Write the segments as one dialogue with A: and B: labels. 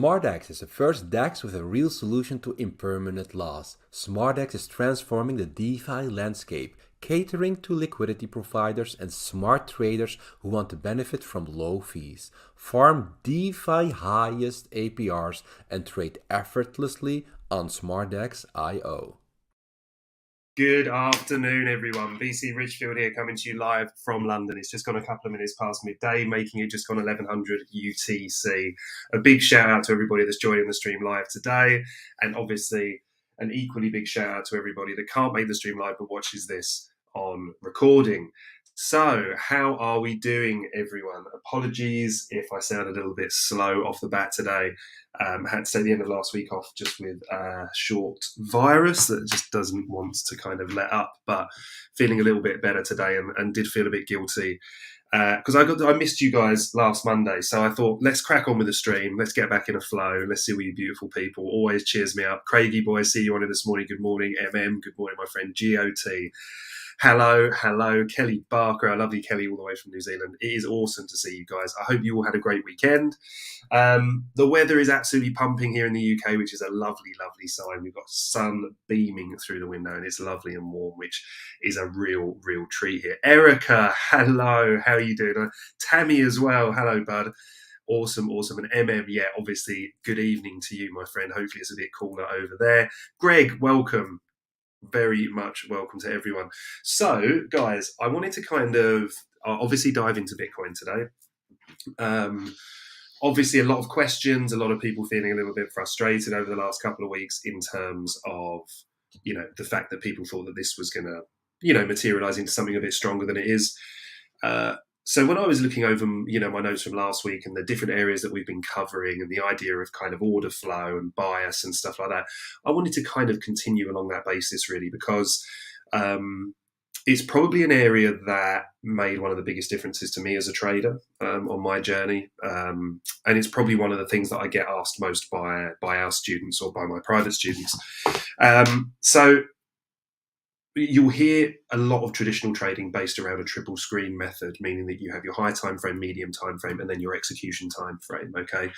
A: SmartX is the first DEX with a real solution to impermanent loss. SmartX is transforming the DeFi landscape, catering to liquidity providers and smart traders who want to benefit from low fees. Farm DeFi highest APRs and trade effortlessly on SmartX.io.
B: Good afternoon, everyone. VC Richfield here, coming to you live from London. It's just gone a couple of minutes past midday, making it just gone 1100 UTC. A big shout out to everybody that's joining the stream live today, and obviously an equally big shout out to everybody that can't make the stream live but watches this on recording. So, how are we doing, everyone? Apologies if I sound a little bit slow off the bat today. Had to take the end of last week off just with a short virus that just doesn't want to kind of let up, but feeling a little bit better today and did feel a bit guilty because I missed you guys last Monday. So I thought, let's crack on with the stream. Let's get back in a flow. Let's see what you beautiful people always cheers me up. Craigie boy, see you on it this morning. Good morning, MM. Good morning, my friend GOT. Hello, Kelly Barker, our lovely Kelly, all the way from New Zealand. It is awesome to see you guys. I hope you all had a great weekend. The weather is absolutely pumping here in the UK, which is a lovely, lovely sign. We've got sun beaming through the window, and it's lovely and warm, which is a real, real treat here. Erica, hello, how are you doing? Tammy as well, hello, bud. Awesome. And MM, yeah, obviously, good evening to you, my friend. Hopefully it's a bit cooler over there. Greg, welcome. Very much welcome to everyone. So, guys, I wanted to kind of obviously dive into Bitcoin today. Obviously, a lot of questions, a lot of people feeling a little bit frustrated over the last couple of weeks in terms of, the fact that people thought that this was going to, materialize into something a bit stronger than it is. So when I was looking over, my notes from last week and the different areas that we've been covering and the idea of kind of order flow and bias and stuff like that, I wanted to kind of continue along that basis really because it's probably an area that made one of the biggest differences to me as a trader on my journey. And it's probably one of the things that I get asked most by our students or by my private students. So you'll hear a lot of traditional trading based around a triple screen method, meaning that you have your high time frame, medium time frame, and then your execution time frame. Okay.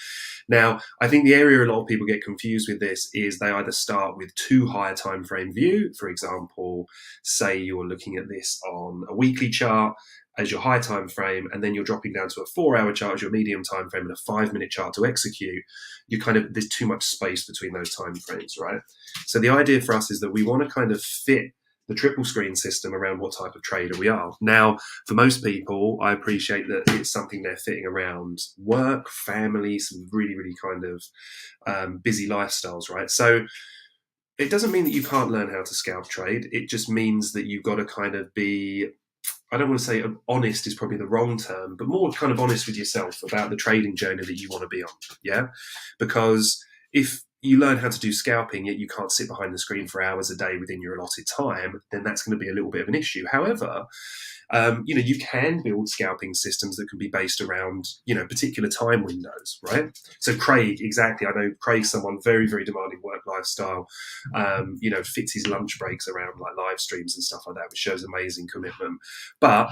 B: Now, I think the area a lot of people get confused with this is they either start with too high a time frame view. For example, say you're looking at this on a weekly chart as your high time frame, and then you're dropping down to a 4-hour chart as your medium time frame and a 5-minute chart to execute. There's too much space between those time frames, right? So the idea for us is that we want to kind of fit the triple screen system around what type of trader we are. Now, for most people, I appreciate that it's something they're fitting around work, family, some really, really kind of busy lifestyles, right? So it doesn't mean that you can't learn how to scalp trade. It just means that you've got to kind of be, I don't want to say honest is probably the wrong term, but more kind of honest with yourself about the trading journey that you want to be on, yeah? Because if you learn how to do scalping, yet you can't sit behind the screen for hours a day within your allotted time, then that's going to be a little bit of an issue. However, you can build scalping systems that can be based around, particular time windows, right? So Craig, exactly. I know Craig's someone very, very demanding work lifestyle, fits his lunch breaks around like live streams and stuff like that, which shows amazing commitment. But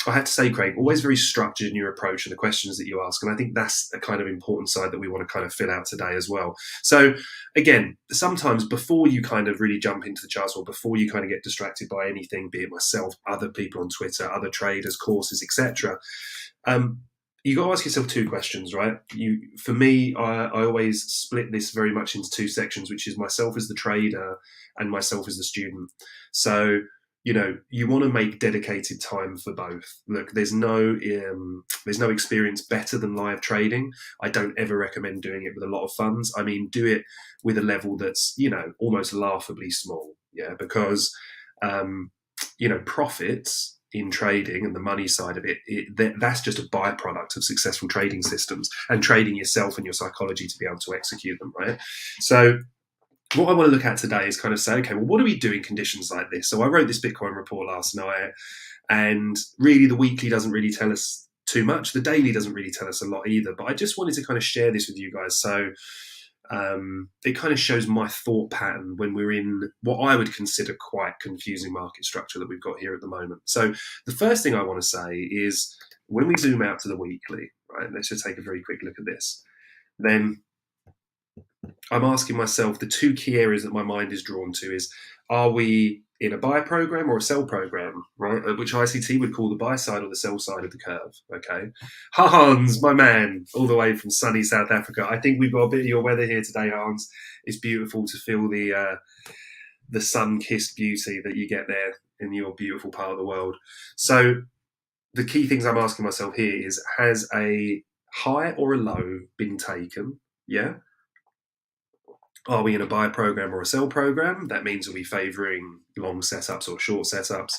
B: I have to say, Craig, always very structured in your approach and the questions that you ask. And I think that's a kind of important side that we want to kind of fill out today as well. So again, sometimes before you kind of really jump into the charts or before you kind of get distracted by anything, be it myself, other people on Twitter, other traders, courses, etc., you got to ask yourself 2 questions, right? For me, I always split this very much into 2 sections, which is myself as the trader and myself as the student. So you want to make dedicated time for both. Look, there's no experience better than live trading. I don't ever recommend doing it with a lot of funds. I mean, do it with a level that's, almost laughably small. Yeah, because, profits in trading and the money side of it, that's just a byproduct of successful trading systems and trading yourself and your psychology to be able to execute them, right? So what I want to look at today is kind of say, okay, well, what do we do in conditions like this? So I wrote this Bitcoin report last night, and really the weekly doesn't really tell us too much. The daily doesn't really tell us a lot either, but I just wanted to kind of share this with you guys. So it kind of shows my thought pattern when we're in what I would consider quite confusing market structure that we've got here at the moment. So the first thing I want to say is when we zoom out to the weekly, right, let's just take a very quick look at this. Then I'm asking myself the two key areas that my mind is drawn to is, are we in a buy program or a sell program, right? Which ICT would call the buy side or the sell side of the curve, okay? Hans, my man, all the way from sunny South Africa. I think we've got a bit of your weather here today, Hans. It's beautiful to feel the sun-kissed beauty that you get there in your beautiful part of the world. So the key things I'm asking myself here is, has a high or a low been taken? Yeah. Are we in a buy program or a sell program? That means, are we favoring long setups or short setups?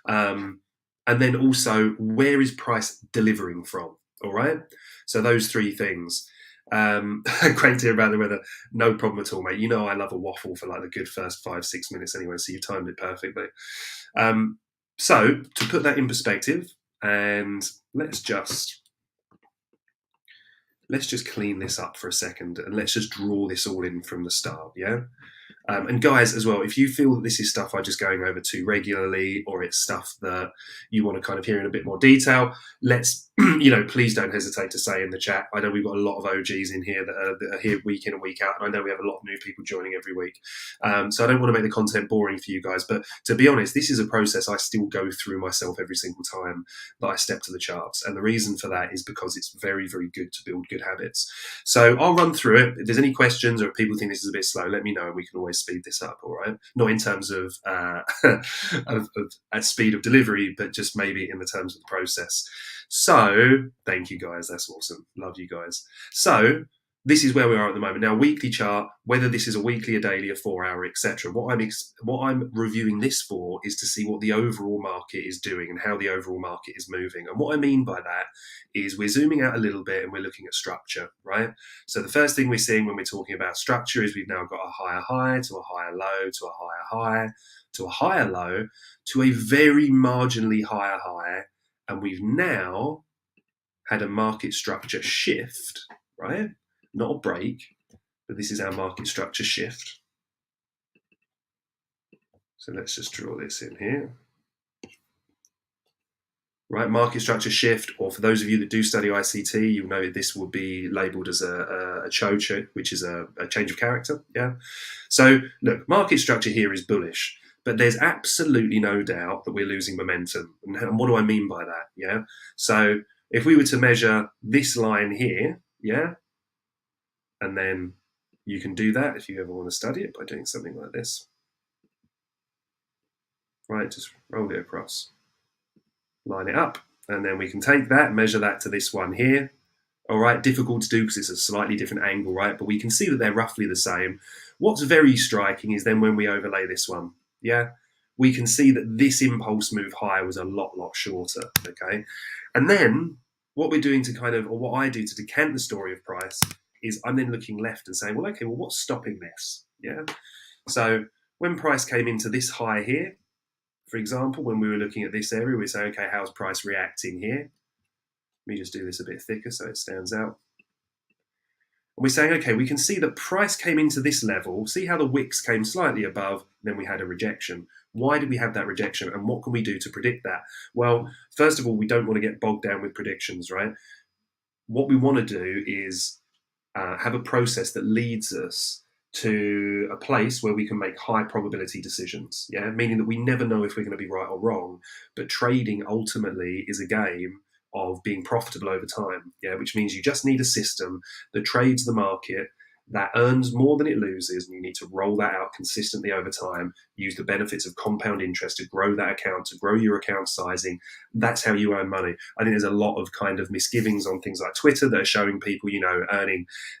B: And then also, where is price delivering from? All right. So those three things. Great to hear about the weather. No problem at all, mate. You know I love a waffle for like the good first 5-6 minutes anyway, so you timed it perfectly. So to put that in perspective, and let's just clean this up for a second, and let's just draw this all in from the start, yeah? And guys, as well, if you feel that this is stuff I'm just going over too regularly, or it's stuff that you want to kind of hear in a bit more detail, let's, please don't hesitate to say in the chat. I know we've got a lot of OGs in here that are here week in and week out, and I know we have a lot of new people joining every week. So I don't want to make the content boring for you guys, but to be honest, this is a process I still go through myself every single time that I step to the charts. And the reason for that is because it's very, very good to build good habits. So I'll run through it. If there's any questions, or if people think this is a bit slow, let me know, and we can always speed this up. All right, not in terms of at speed of delivery, but just maybe in the terms of the process. So thank you guys, that's awesome, love you guys. So this is where we are at the moment. Now, weekly chart, whether this is a weekly, a daily, a 4 hour, etc. What I'm reviewing this for is to see what the overall market is doing and how the overall market is moving. And what I mean by that is, we're zooming out a little bit and we're looking at structure, right? So the first thing we're seeing when we're talking about structure is, we've now got a higher high to a higher low to a higher high to a higher low to a very marginally higher high. And we've now had a market structure shift, right? Not a break, but this is our market structure shift. So let's just draw this in here. Right, market structure shift, or for those of you that do study ICT, you know this will be labeled as a chocho, which is a change of character. Yeah. So look, market structure here is bullish, but there's absolutely no doubt that we're losing momentum. And what do I mean by that? Yeah. So if we were to measure this line here, yeah, and then you can do that if you ever want to study it by doing something like this. Right, just roll it across, line it up, and then we can take that, measure that to this one here. All right, difficult to do because it's a slightly different angle, right? But we can see that they're roughly the same. What's very striking is then when we overlay this one, yeah, we can see that this impulse move higher was a lot shorter, okay? And then what we're doing to kind of, or what I do to decant the story of price, is I'm then looking left and saying, well, okay, well, what's stopping this? Yeah. So when price came into this high here, for example, when we were looking at this area, we're saying, okay, how's price reacting here? Let me just do this a bit thicker so it stands out. And we're saying, okay, we can see that price came into this level. See how the wicks came slightly above, then we had a rejection. Why did we have that rejection, and what can we do to predict that? Well, first of all, we don't want to get bogged down with predictions, right? What we want to do is have a process that leads us to a place where we can make high probability decisions, yeah, meaning that we never know if we're going to be right or wrong, but trading ultimately is a game of being profitable over time, yeah, which means you just need a system that trades the market, that earns more than it loses, and you need to roll that out consistently over time, use the benefits of compound interest to grow that account, to grow your account sizing. That's how you earn money. I think there's a lot of kind of misgivings on things like Twitter that are showing people,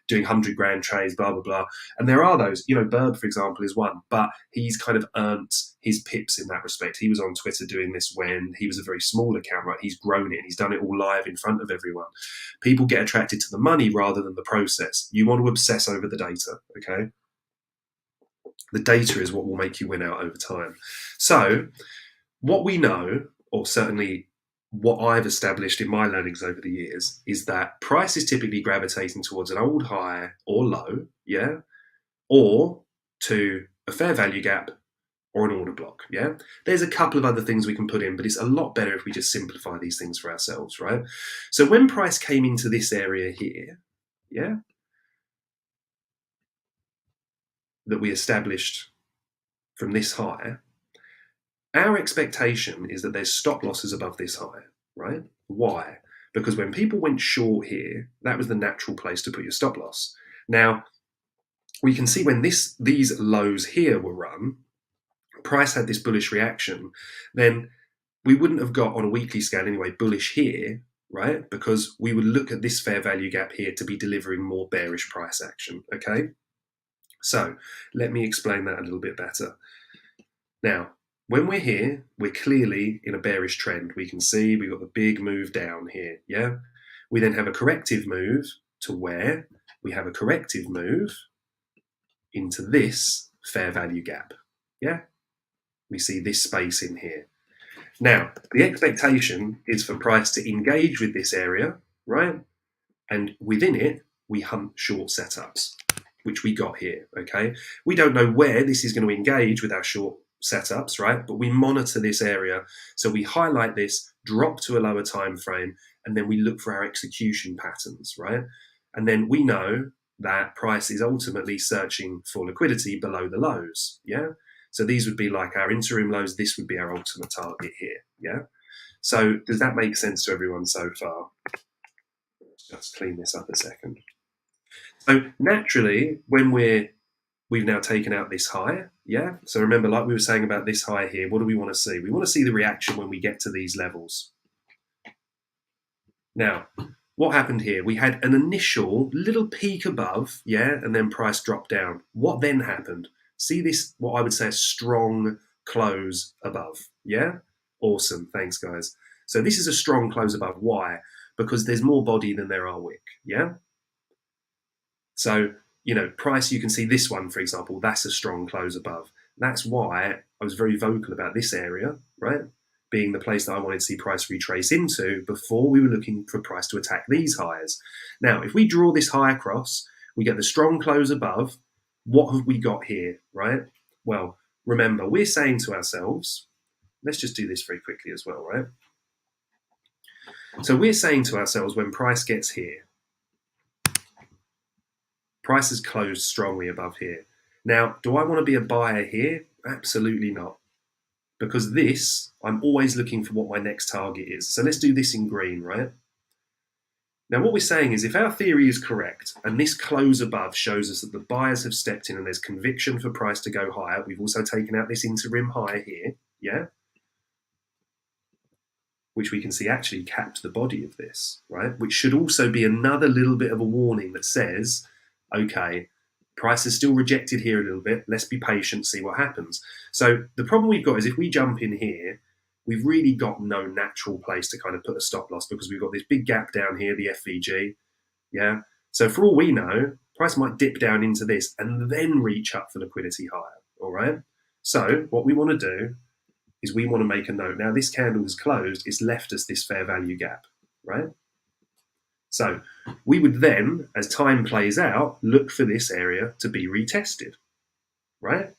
B: doing 100 grand trades, blah, blah, blah. And there are those, Burb, for example, is one, but he's kind of earned his pips in that respect. He was on Twitter doing this when he was a very small account, right? He's grown it and he's done it all live in front of everyone. People get attracted to the money rather than the process. You want to obsess over the data, okay? The data is what will make you win out over time. So what we know, or certainly what I've established in my learnings over the years, is that price is typically gravitating towards an old high or low, yeah, or to a fair value gap or an order block, yeah? There's a couple of other things we can put in, but it's a lot better if we just simplify these things for ourselves, right? So when price came into this area here, yeah, that we established from this high, our expectation is that there's stop losses above this high, right? Why? Because when people went short here, that was the natural place to put your stop loss. Now, we can see when these lows here were run, price had this bullish reaction, then we wouldn't have got, on a weekly scale anyway, bullish here, right? Because we would look at this fair value gap here to be delivering more bearish price action, okay? So let me explain that a little bit better. Now, when we're here, we're clearly in a bearish trend. We can see we've got the big move down here, yeah? We then have a corrective move to where we have a corrective move into this fair value gap, yeah? We see this space in here. Now, the expectation is for price to engage with this area, right? And within it, we hunt short setups, which we got here, okay? We don't know where this is going to engage with our short setups, right? But we monitor this area. So we highlight this, drop to a lower time frame, and then we look for our execution patterns, right? And then we know that price is ultimately searching for liquidity below the lows, yeah? So these would be like our interim lows. This would be our ultimate target here, yeah? So does that make sense to everyone so far? Let's clean this up a second. So naturally, when we've now taken out this high, yeah? So remember, like we were saying about this high here, what do we want to see? We want to see the reaction when we get to these levels. Now, what happened here? We had an initial little peak above, yeah? And then price dropped down. What then happened? See this, what I would say, a strong close above, yeah? Awesome, thanks guys. So this is a strong close above. Why? Because there's more body than there are wick, yeah? So, you know, price, you can see this one, for example, that's a strong close above. That's why I was very vocal about this area, right? Being the place that I wanted to see price retrace into before we were looking for price to attack these highs. Now, if we draw this high across, we get the strong close above. What have we got here, right? Well, remember, we're saying to ourselves, let's just do this very quickly as well, right? So we're saying to ourselves, when price gets here, price is closed strongly above here. Now, do I want to be a buyer here? Absolutely not. Because this, I'm always looking for what my next target is. So let's do this in green, right? Now, what we're saying is if our theory is correct, and this close above shows us that the buyers have stepped in and there's conviction for price to go higher, we've also taken out this interim high here, yeah? Which we can see actually capped the body of this, right? Which should also be another little bit of a warning that says, okay, price is still rejected here a little bit. Let's be patient, see what happens. So the problem we've got is if we jump in here, we've really got no natural place to kind of put a stop loss because we've got this big gap down here, the FVG, yeah? So for all we know, price might dip down into this and then reach up for liquidity higher, all right? So what we want to do is we want to make a note. Now this candle is closed, it's left us this fair value gap, right? So we would then, as time plays out, look for this area to be retested, right?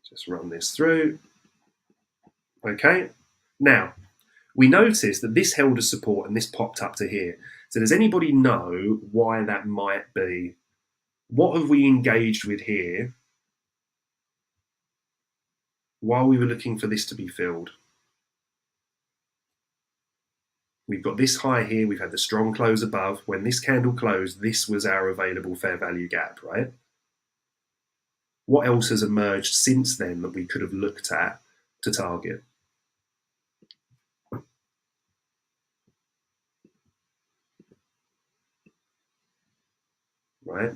B: Just run this through. Okay, now we notice that this held a support and this popped up to here. So does anybody know why that might be? What have we engaged with here while we were looking for this to be filled? We've got this high here, we've had the strong close above. When this candle closed, this was our available fair value gap, right? What else has emerged since then that we could have looked at to target? Right?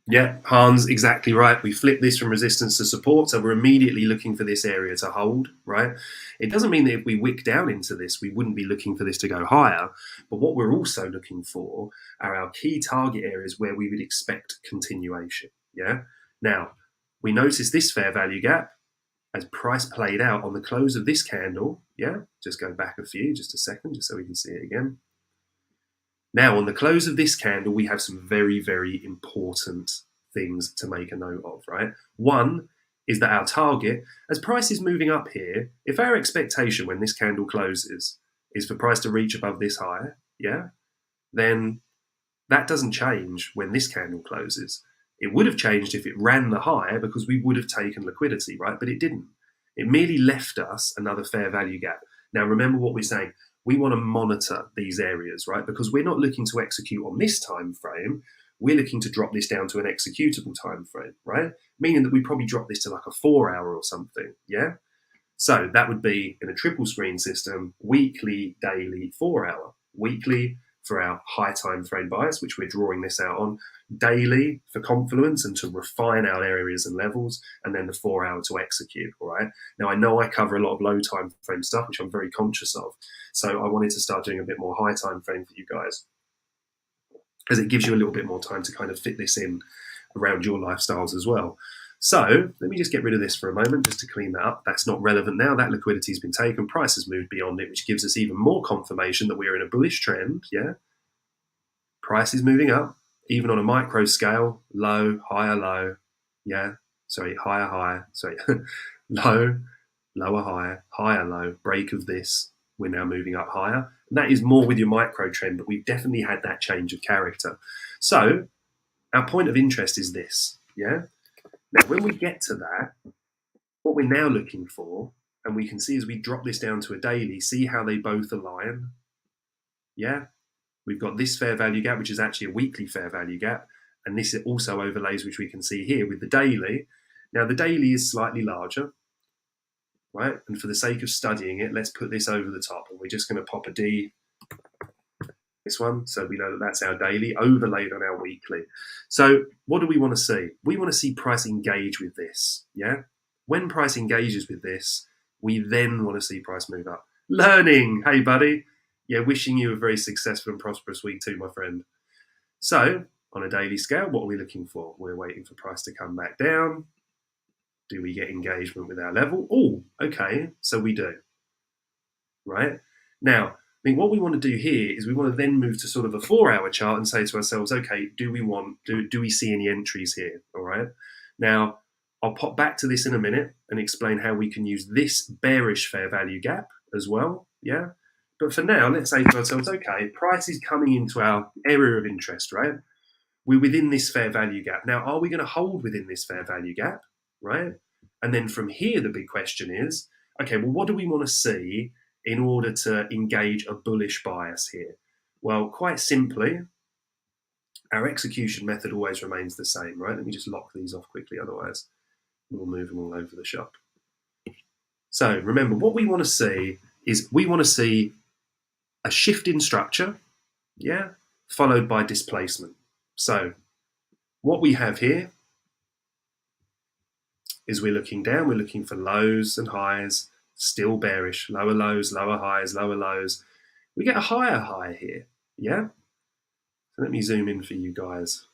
B: Yeah, Hans, exactly right. We flip this from resistance to support, so we're immediately looking for this area to hold, right? It doesn't mean that if we wick down into this, we wouldn't be looking for this to go higher, but what we're also looking for are our key target areas where we would expect continuation, yeah? Now, we notice this fair value gap as price played out on the close of this candle, yeah? Just go back a few, just a second, just so we can see it again. Now, on the close of this candle, we have some very, very important things to make a note of, right? One is that our target, as price is moving up here, if our expectation when this candle closes is for price to reach above this high, yeah, then that doesn't change when this candle closes. It would have changed if it ran the higher because we would have taken liquidity, right? But it didn't. It merely left us another fair value gap. Now, remember what we're saying. We want to monitor these areas, right? Because we're not looking to execute on this time frame. We're looking to drop this down to an executable time frame, right? Meaning that we probably drop this to like a 4 hour or something, yeah? So that would be in a triple screen system, weekly, daily, 4 hour. Weekly for our high time frame bias, which we're drawing this out on, daily for confluence and to refine our areas and levels, and then the 4 hour to execute. All right. Now I know I cover a lot of low time frame stuff, which I'm very conscious of. So I wanted to start doing a bit more high time frame for you guys, because it gives you a little bit more time to kind of fit this in around your lifestyles as well. So let me just get rid of this for a moment just to clean that up. That's not relevant now. That liquidity has been taken. Price has moved beyond it, which gives us even more confirmation that we're in a bullish trend. Yeah. Price is moving up, even on a micro scale, low, higher, low. Yeah. Sorry, higher, higher. Sorry, low, lower, higher, higher, low. Break of this. We're now moving up higher. And that is more with your micro trend, but we've definitely had that change of character. So our point of interest is this. Yeah. Now, when we get to that, what we're now looking for, and we can see as we drop this down to a daily, see how they both align. Yeah, we've got this fair value gap, which is actually a weekly fair value gap, and this also overlays, which we can see here with the daily. Now, the daily is slightly larger, right? And for the sake of studying it, let's put this over the top, and we're just going to pop a D, this one, so we know that that's our daily overlaid on our weekly. So what do we want to see? We want to see price engage with this. Yeah. When price engages with this, we then want to see price move up. Learning. Hey, buddy. Yeah, wishing you a very successful and prosperous week too, my friend. So on a daily scale, what are we looking for? We're waiting for price to come back down. Do we get engagement with our level? Oh, okay. So we do. Right. Now, I think what we want to do here is we want to then move to sort of a 4 hour chart and say to ourselves, okay, do we see any entries here? All right. Now, I'll pop back to this in a minute and explain how we can use this bearish fair value gap as well. Yeah. But for now, let's say to ourselves, okay, price is coming into our area of interest, right? We're within this fair value gap. Now, are we going to hold within this fair value gap? Right. And then from here, the big question is, okay, well, what do we want to see in order to engage a bullish bias here? Well, quite simply, our execution method always remains the same, right? Let me just lock these off quickly, otherwise we'll move them all over the shop. So remember, what we want to see is we want to see a shift in structure, yeah, followed by displacement. So what we have here is we're looking down, we're looking for lows and highs, still bearish, lower lows, lower highs, lower lows. We get a higher high here, yeah? So let me zoom in for you guys.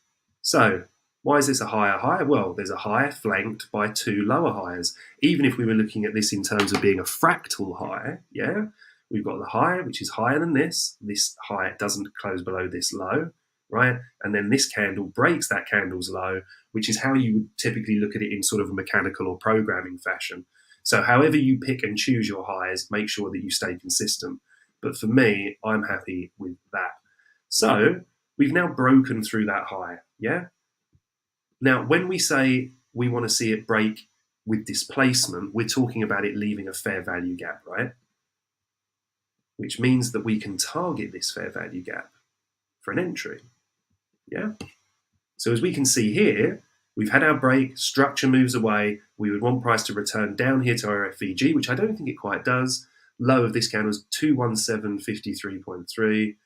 B: So why is this a higher high? Well, there's a high flanked by two lower highs. Even if we were looking at this in terms of being a fractal high, yeah? We've got the high, which is higher than this. This high doesn't close below this low, right? And then this candle breaks that candle's low, which is how you would typically look at it in sort of a mechanical or programming fashion. So however you pick and choose your highs, make sure that you stay consistent. But for me, I'm happy with that. So we've now broken through that high, yeah? Now, when we say we want to see it break with displacement, we're talking about it leaving a fair value gap, right? Which means that we can target this fair value gap for an entry, yeah? So as we can see here, we've had our break, structure moves away. We would want price to return down here to our FVG, which I don't think it quite does. Low of this candle is 217.53.3,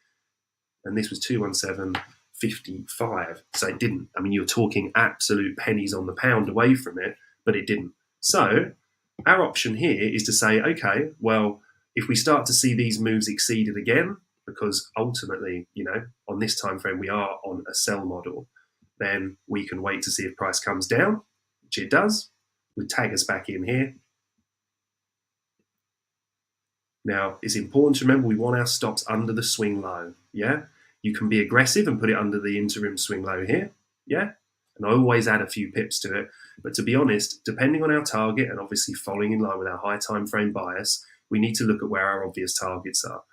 B: and this was 217.55. So it didn't. I mean, you're talking absolute pennies on the pound away from it, but it didn't. So our option here is to say, okay, well, if we start to see these moves exceeded again, because ultimately, you know, on this time frame we are on a sell model, then we can wait to see if price comes down, which it does. We'll tag us back in here. Now, it's important to remember we want our stops under the swing low, yeah? You can be aggressive and put it under the interim swing low here, yeah? And I always add a few pips to it. But to be honest, depending on our target and obviously following in line with our high time frame bias, we need to look at where our obvious targets are.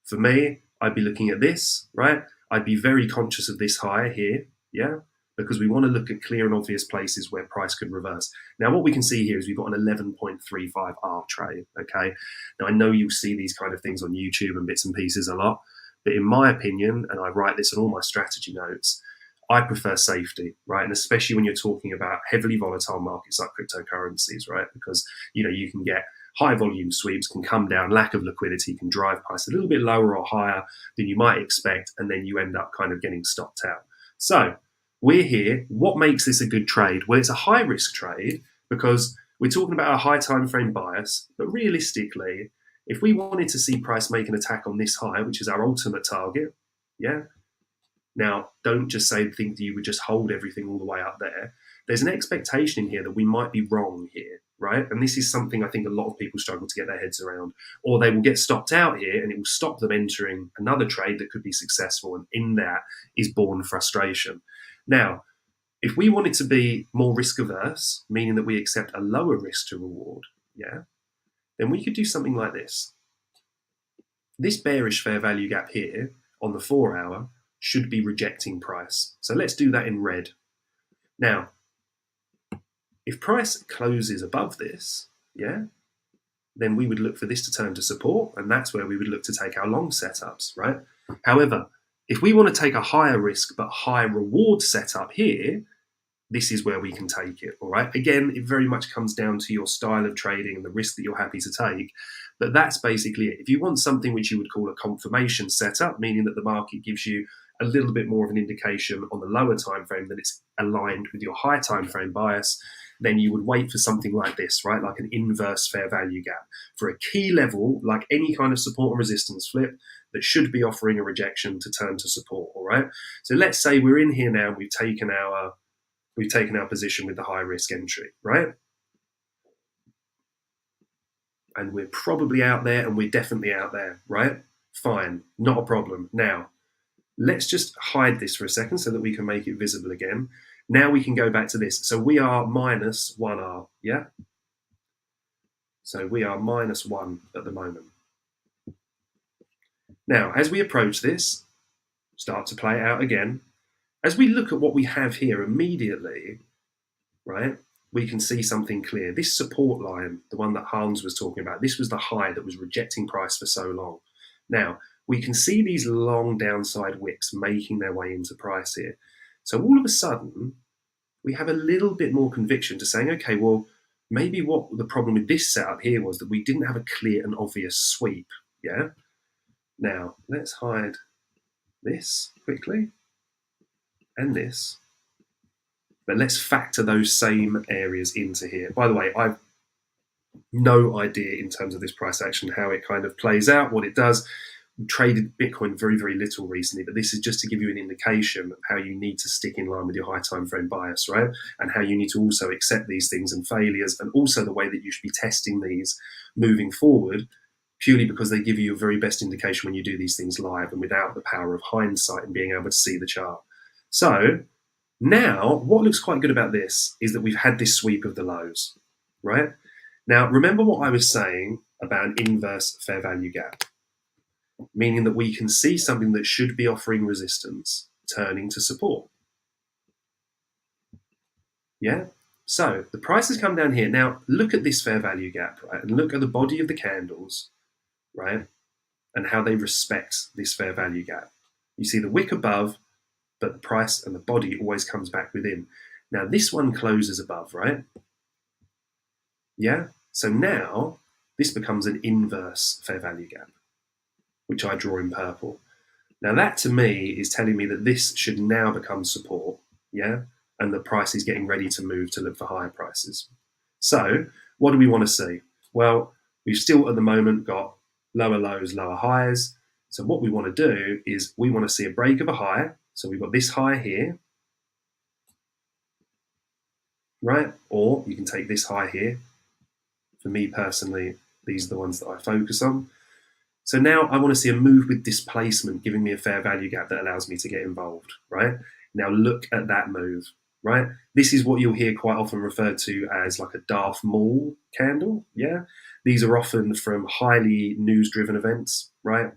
B: For me, I'd be looking at this, right? I'd be very conscious of this high here, yeah, because we want to look at clear and obvious places where price could reverse. Now, what we can see here is we've got an 11.35 R trade, okay? Now, I know you'll see these kind of things on YouTube and bits and pieces a lot, but in my opinion, and I write this in all my strategy notes, I prefer safety, right? And especially when you're talking about heavily volatile markets like cryptocurrencies, right? Because, you can get high volume sweeps, can come down, lack of liquidity can drive price a little bit lower or higher than you might expect, and then you end up kind of getting stopped out. So we're here. What makes this a good trade? Well, it's a high risk trade because we're talking about a high time frame bias, but realistically, if we wanted to see price make an attack on this high, which is our ultimate target, yeah. Now, don't just think that you would just hold everything all the way up there. There's an expectation in here that we might be wrong here, right? And this is something I think a lot of people struggle to get their heads around. Or they will get stopped out here and it will stop them entering another trade that could be successful. And in that is born frustration. Now, if we wanted to be more risk averse, meaning that we accept a lower risk to reward, yeah, then we could do something like this. This bearish fair value gap here on the 4 hour should be rejecting price. So let's do that in red. Now, if price closes above this, yeah, then we would look for this to turn to support, and that's where we would look to take our long setups, right? However, if we want to take a higher risk but high reward setup here, this is where we can take it, all right? Again, it very much comes down to your style of trading and the risk that you're happy to take, but that's basically it. If you want something which you would call a confirmation setup, meaning that the market gives you a little bit more of an indication on the lower time frame that it's aligned with your high time frame bias, then you would wait for something like this, right? Like an inverse fair value gap for a key level, like any kind of support and resistance flip that should be offering a rejection to turn to support, all right? So let's say we're in here now, we've taken our position with the high risk entry, right? And we're probably out there, and we're definitely out there, right? Fine, not a problem. Now, let's just hide this for a second so that we can make it visible again. Now we can go back to this. So we are minus 1R, yeah? So we are minus 1 at the moment. Now, as we approach this, start to play it out again. As we look at what we have here immediately, right, we can see something clear. This support line, the one that Hans was talking about, this was the high that was rejecting price for so long. Now, we can see these long downside wicks making their way into price here. So all of a sudden, we have a little bit more conviction to saying, okay, well, maybe what the problem with this setup here was that we didn't have a clear and obvious sweep, yeah? Now, let's hide this quickly and this. But let's factor those same areas into here. By the way, I've no idea in terms of this price action, how it kind of plays out, what it does. We traded Bitcoin very, very little recently, but this is just to give you an indication of how you need to stick in line with your high time frame bias, right? And how you need to also accept these things and failures, and also the way that you should be testing these moving forward, purely because they give you your very best indication when you do these things live and without the power of hindsight and being able to see the chart. So now, what looks quite good about this is that we've had this sweep of the lows, right? Now, remember what I was saying about an inverse fair value gap, meaning that we can see something that should be offering resistance turning to support. Yeah? So the price has come down here. Now, look at this fair value gap, right? And look at the body of the candles, right? And how they respect this fair value gap. You see the wick above, but the price and the body always comes back within. Now, this one closes above, right? Yeah? So now, this becomes an inverse fair value gap, which I draw in purple. Now, that to me is telling me that this should now become support, yeah? And the price is getting ready to move to look for higher prices. So, what do we want to see? Well, we've still at the moment got lower lows, lower highs. So what we want to do is we want to see a break of a high. So we've got this high here, right? Or you can take this high here. For me personally, these are the ones that I focus on. So now I want to see a move with displacement, giving me a fair value gap that allows me to get involved, right? Now look at that move, right? This is what you'll hear quite often referred to as like a Darth Maul candle, yeah? These are often from highly news-driven events, right?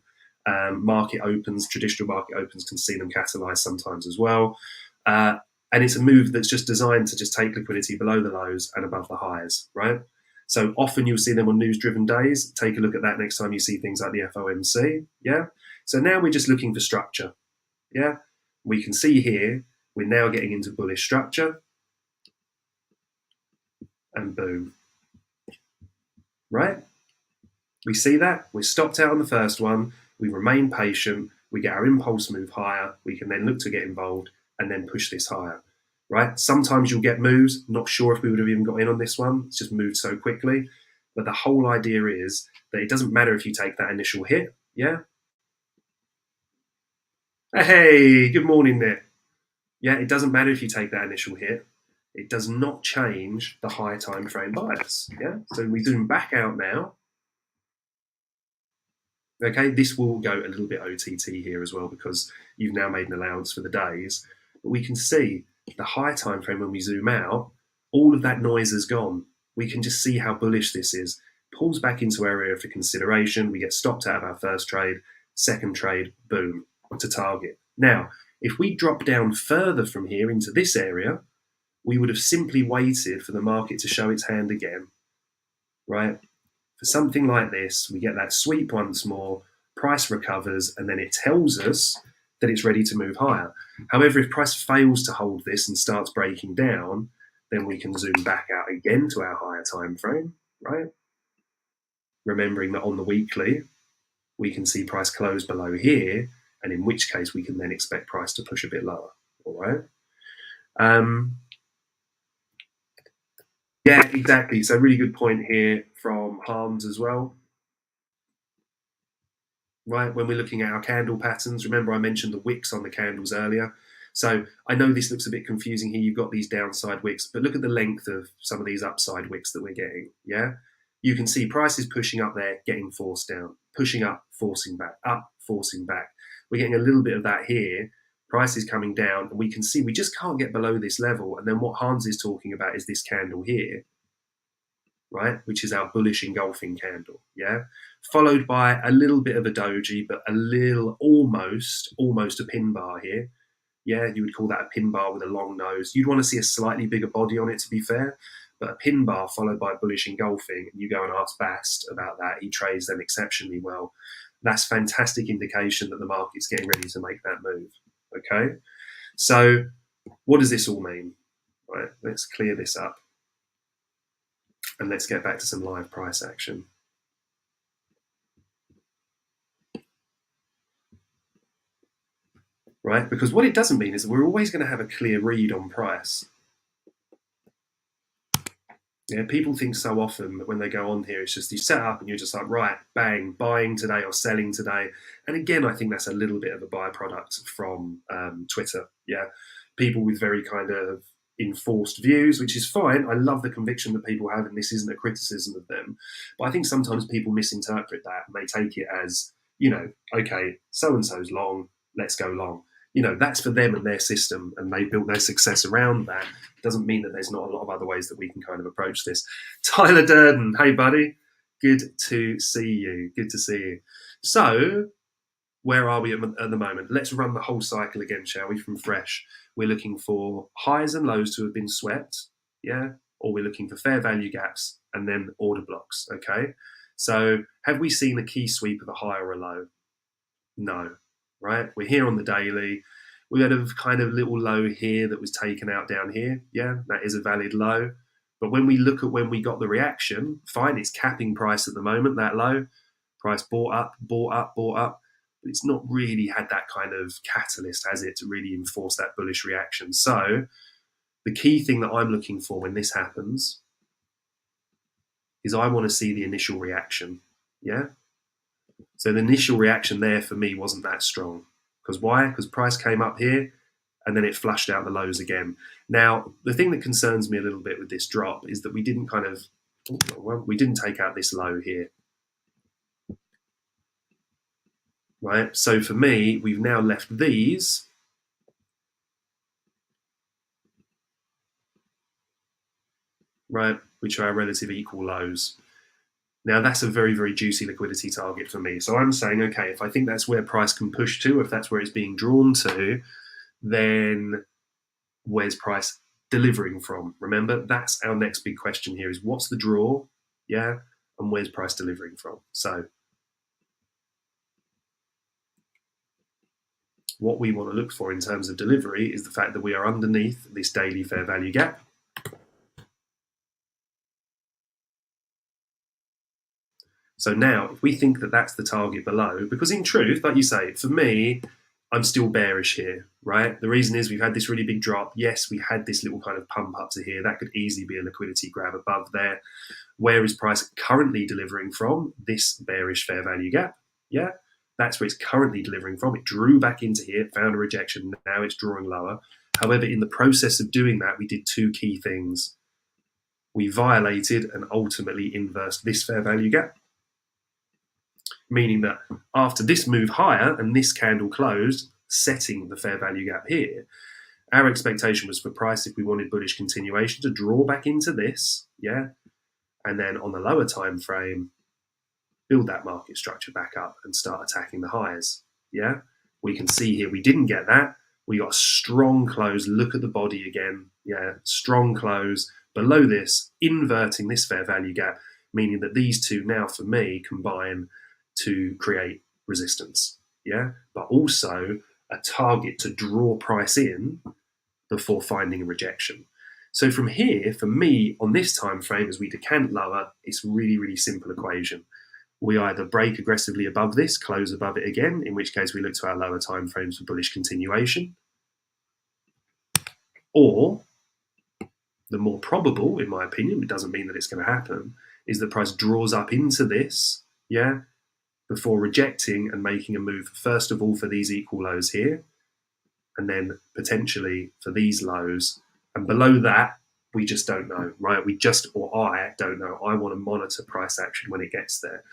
B: market opens, traditional market opens can see them catalyze sometimes as well. And it's a move that's just designed to just take liquidity below the lows and above the highs, right? So often you'll see them on news-driven days. Take a look at that next time you see things like the FOMC, yeah? So now we're just looking for structure, yeah? We can see here, we're now getting into bullish structure, and boom, right? We see that, we're stopped out on the first one, we remain patient, we get our impulse move higher, we can then look to get involved and then push this higher, right? Sometimes you'll get moves, not sure if we would have even got in on this one, it's just moved so quickly. But the whole idea is that it doesn't matter if you take that initial hit, yeah? Hey, good morning there. Yeah, it doesn't matter if you take that initial hit. It does not change the high time frame bias, yeah? So we zoom back out now. Okay, this will go a little bit OTT here as well because you've now made an allowance for the days. But we can see the high time frame when we zoom out, all of that noise is gone. We can just see how bullish this is. Pulls back into our area for consideration. We get stopped out of our first trade, second trade, boom, to target. Now, if we drop down further from here into this area, we would have simply waited for the market to show its hand again, right? For something like this, we get that sweep once more, price recovers, and then it tells us that it's ready to move higher. However, if price fails to hold this and starts breaking down, then we can zoom back out again to our higher time frame, right? Remembering that on the weekly, we can see price close below here, and in which case we can then expect price to push a bit lower, all right? Yeah, exactly. So really good point here from Harms as well. Right, when we're looking at our candle patterns, remember I mentioned the wicks on the candles earlier. So I know this looks a bit confusing here. You've got these downside wicks, but look at the length of some of these upside wicks that we're getting, yeah? You can see prices pushing up there, getting forced down, pushing up, forcing back, up, forcing back. We're getting a little bit of that here. Price is coming down, and we can see we just can't get below this level. And then what Hans is talking about is this candle here, right, which is our bullish engulfing candle, yeah, followed by a little bit of a doji, but a little almost a pin bar here. Yeah, you would call that a pin bar with a long nose. You'd want to see a slightly bigger body on it, to be fair, but a pin bar followed by bullish engulfing. You go and ask Bast about that. He trades them exceptionally well. That's fantastic indication that the market's getting ready to make that move. Okay, so what does this all mean? Right, let's clear this up. And let's get back to some live price action. Right? Because what it doesn't mean is that we're always going to have a clear read on price. Yeah, people think so often that when they go on here, it's just you set up and you're just like, right, bang, buying today or selling today. And again, I think that's a little bit of a byproduct from Twitter. Yeah, people with very kind of enforced views, which is fine. I love the conviction that people have, and this isn't a criticism of them. But I think sometimes people misinterpret that and they take it as, you know, okay, so and so's long, let's go long. You know, that's for them and their system, and they built their success around that. It doesn't mean that there's not a lot of other ways that we can kind of approach this. Tyler Durden, hey buddy, good to see you. Good to see you. So, where are we at the moment? Let's run the whole cycle again, shall we? From fresh, we're looking for highs and lows to have been swept, yeah, or we're looking for fair value gaps and then order blocks. Okay, so have we seen a key sweep of a high or a low? No. Right? We're here on the daily. We had a kind of little low here that was taken out down here. Yeah, that is a valid low. But when we look at when we got the reaction, fine, it's capping price at the moment, that low. Price bought up, bought up, bought up. But it's not really had that kind of catalyst, has it, to really enforce that bullish reaction. So the key thing that I'm looking for when this happens is I want to see the initial reaction. Yeah? So the initial reaction there for me wasn't that strong. Because why? Because price came up here and then it flushed out the lows again. Now, the thing that concerns me a little bit with this drop is that we didn't we didn't take out this low here. Right? So for me, we've now left these right, which are our relative equal lows. Now that's a very, very juicy liquidity target for me. So I'm saying, okay, if I think that's where price can push to, if that's where it's being drawn to, then where's price delivering from? Remember, that's our next big question here is what's the draw? Yeah. And where's price delivering from? So what we want to look for in terms of delivery is the fact that we are underneath this daily fair value gap. So now, if we think that that's the target below, because in truth, like you say, for me, I'm still bearish here, right? The reason is we've had this really big drop. Yes, we had this little kind of pump up to here. That could easily be a liquidity grab above there. Where is price currently delivering from? This bearish fair value gap. Yeah, that's where it's currently delivering from. It drew back into here, found a rejection. Now it's drawing lower. However, in the process of doing that, we did two key things. We violated and ultimately inversed this fair value gap, meaning that after this move higher and this candle closed, setting the fair value gap here, our expectation was for price, if we wanted bullish continuation, to draw back into this, yeah, and then on the lower time frame, build that market structure back up and start attacking the highs, yeah. We can see here we didn't get that. We got a strong close. Look at the body again, yeah, strong close below this, inverting this fair value gap, meaning that these two now, for me, combine to create resistance, yeah, but also a target to draw price in before finding a rejection. So from here, for me, on this time frame, as we decant lower, it's really, really simple equation. We either break aggressively above this, close above it again, in which case we look to our lower time frames for bullish continuation, or the more probable, in my opinion, it doesn't mean that it's going to happen, is that price draws up into this, yeah, before rejecting and making a move, first of all, for these equal lows here, and then potentially for these lows. And below that, we just don't know, right? Or I don't know. I want to monitor price action when it gets there.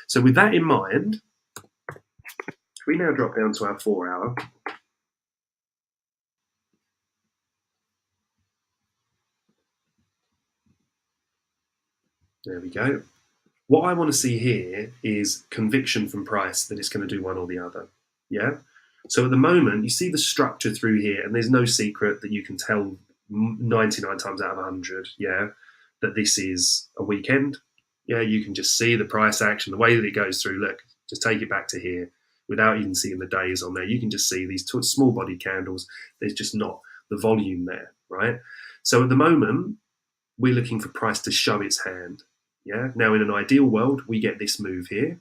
B: So with that in mind, if we now drop down to our 4 hour, there we go. What I want to see here is conviction from price that it's going to do one or the other. Yeah. So at the moment, you see the structure through here, and there's no secret that you can tell 99 times out of 100, yeah, that this is a weekend. Yeah, you can just see the price action, the way that it goes through. Look, just take it back to here without even seeing the days on there. You can just see these small body candles. There's just not the volume there, right? So at the moment, we're looking for price to show its hand. Yeah. Now, in an ideal world, we get this move here.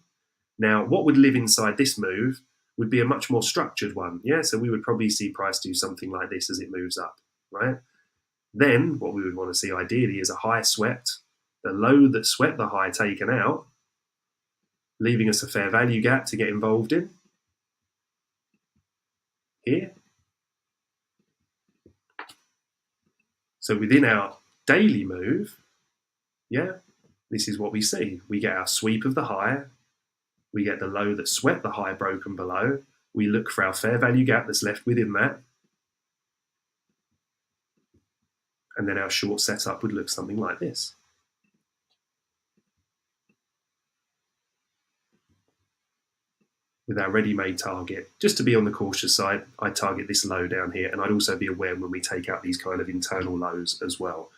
B: Now, what would live inside this move would be a much more structured one. Yeah. So we would probably see price do something like this as it moves up, right? Then what we would want to see ideally is a high swept, the low that swept the high taken out, leaving us a fair value gap to get involved in here. So within our daily move, yeah, this is what we see. We get our sweep of the high, we get the low that swept the high broken below, we look for our fair value gap that's left within that, and then our short setup would look something like this. With our ready-made target, just to be on the cautious side, I'd target this low down here, and I'd also be aware when we take out these kind of internal lows as well.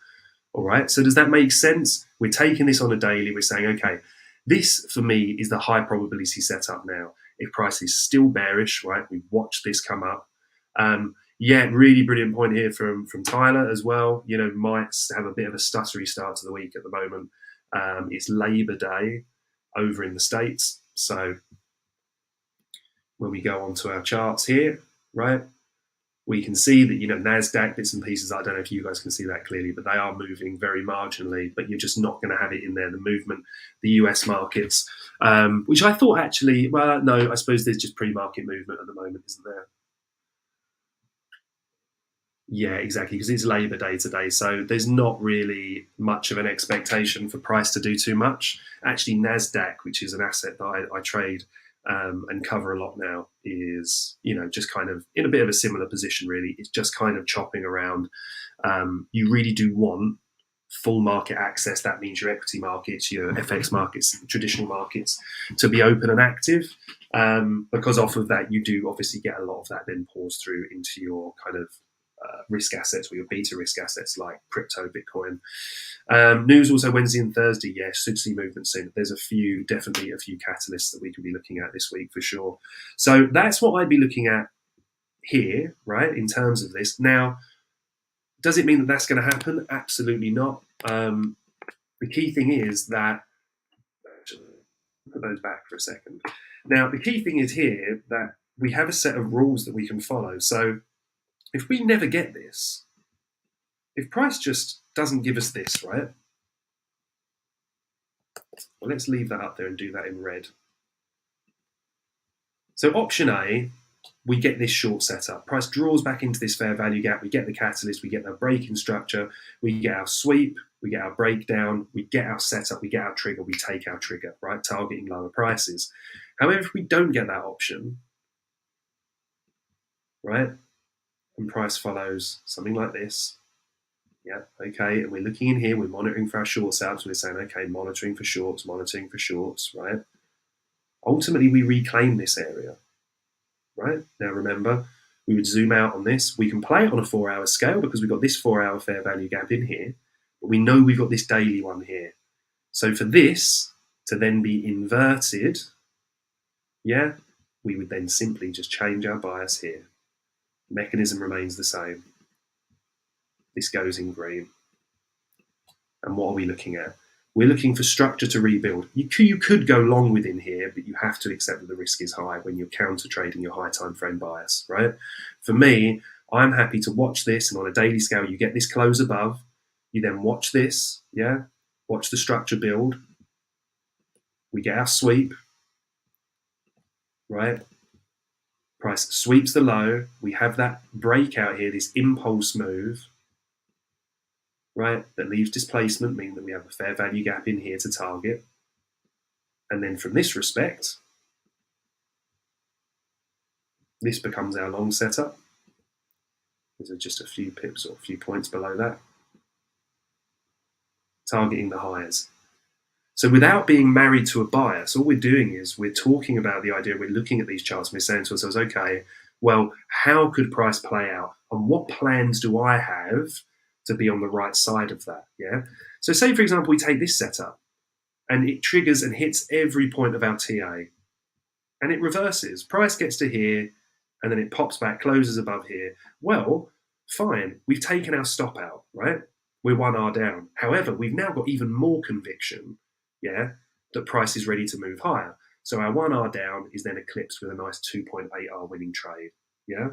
B: All right, so does that make sense? We're taking this on a daily, we're saying, okay, this for me is the high probability setup now. If price is still bearish, right, we watch this come up. Yeah, really brilliant point here from Tyler as well. You know, might have a bit of a stuttery start to the week at the moment. It's Labor Day over in the States, so when we go onto our charts here, right, we can see that, you know, NASDAQ bits and pieces, I don't know if you guys can see that clearly, but they are moving very marginally, but you're just not going to have it in there, the movement, the US markets, which I thought actually, well, no, I suppose there's just pre-market movement at the moment, isn't there? Yeah, exactly, because it's Labor Day today, so there's not really much of an expectation for price to do too much. Actually, NASDAQ, which is an asset that I trade and cover a lot now, is, you know, just kind of in a bit of a similar position, really. It's just kind of chopping around. You really do want full market access. That means your equity markets, your FX markets, traditional markets, to be open and active. Because off of that, you do obviously get a lot of that then pours through into your kind of risk assets or your beta risk assets like crypto, Bitcoin. News also Wednesday and Thursday. Yes, should see movement soon. There's definitely a few catalysts that we could be looking at this week for sure. So that's what I'd be looking at here, right, in terms of this. Now, does it mean that that's going to happen? Absolutely not. The key thing is that, put those back for a second. Now, the key thing is here that we have a set of rules that we can follow. So if we never get this, if price just doesn't give us this, right? Well, let's leave that up there and do that in red. So option A, we get this short setup. Price draws back into this fair value gap. We get the catalyst. We get the breaking structure. We get our sweep. We get our breakdown. We get our setup. We get our trigger. We take our trigger, right? Targeting lower prices. However, if we don't get that option, right, and price follows something like this, yeah, okay, and we're looking in here, we're monitoring for our short setups, we're saying, okay, monitoring for shorts, right? Ultimately, we reclaim this area, right? Now, remember, we would zoom out on this. We can play it on a 4-hour scale because we've got this 4-hour fair value gap in here, but we know we've got this daily one here. So for this to then be inverted, yeah, we would then simply just change our bias here. Mechanism remains the same. This goes in green. And what are we looking at? We're looking for structure to rebuild. You could go long within here, but you have to accept that the risk is high when you're counter trading your high time frame bias, right? For me, I'm happy to watch this, and on a daily scale, you get this close above. You then watch this, yeah? Watch the structure build. We get our sweep, right? Price sweeps the low. We have that breakout here, this impulse move, right? That leaves displacement, meaning that we have a fair value gap in here to target. And then from this respect, this becomes our long setup. These are just a few pips or a few points below that. Targeting the highs. So without being married to a bias, all we're doing is we're talking about the idea, we're looking at these charts and we're saying to ourselves, okay, well, how could price play out? And what plans do I have to be on the right side of that? Yeah. So say, for example, we take this setup and it triggers and hits every point of our TA and it reverses. Price gets to here and then it pops back, closes above here. Well, fine. We've taken our stop out, right? We're 1R down. However, we've now got even more conviction, yeah, that price is ready to move higher. So our 1R down is then eclipsed with a nice 2.8R winning trade, yeah?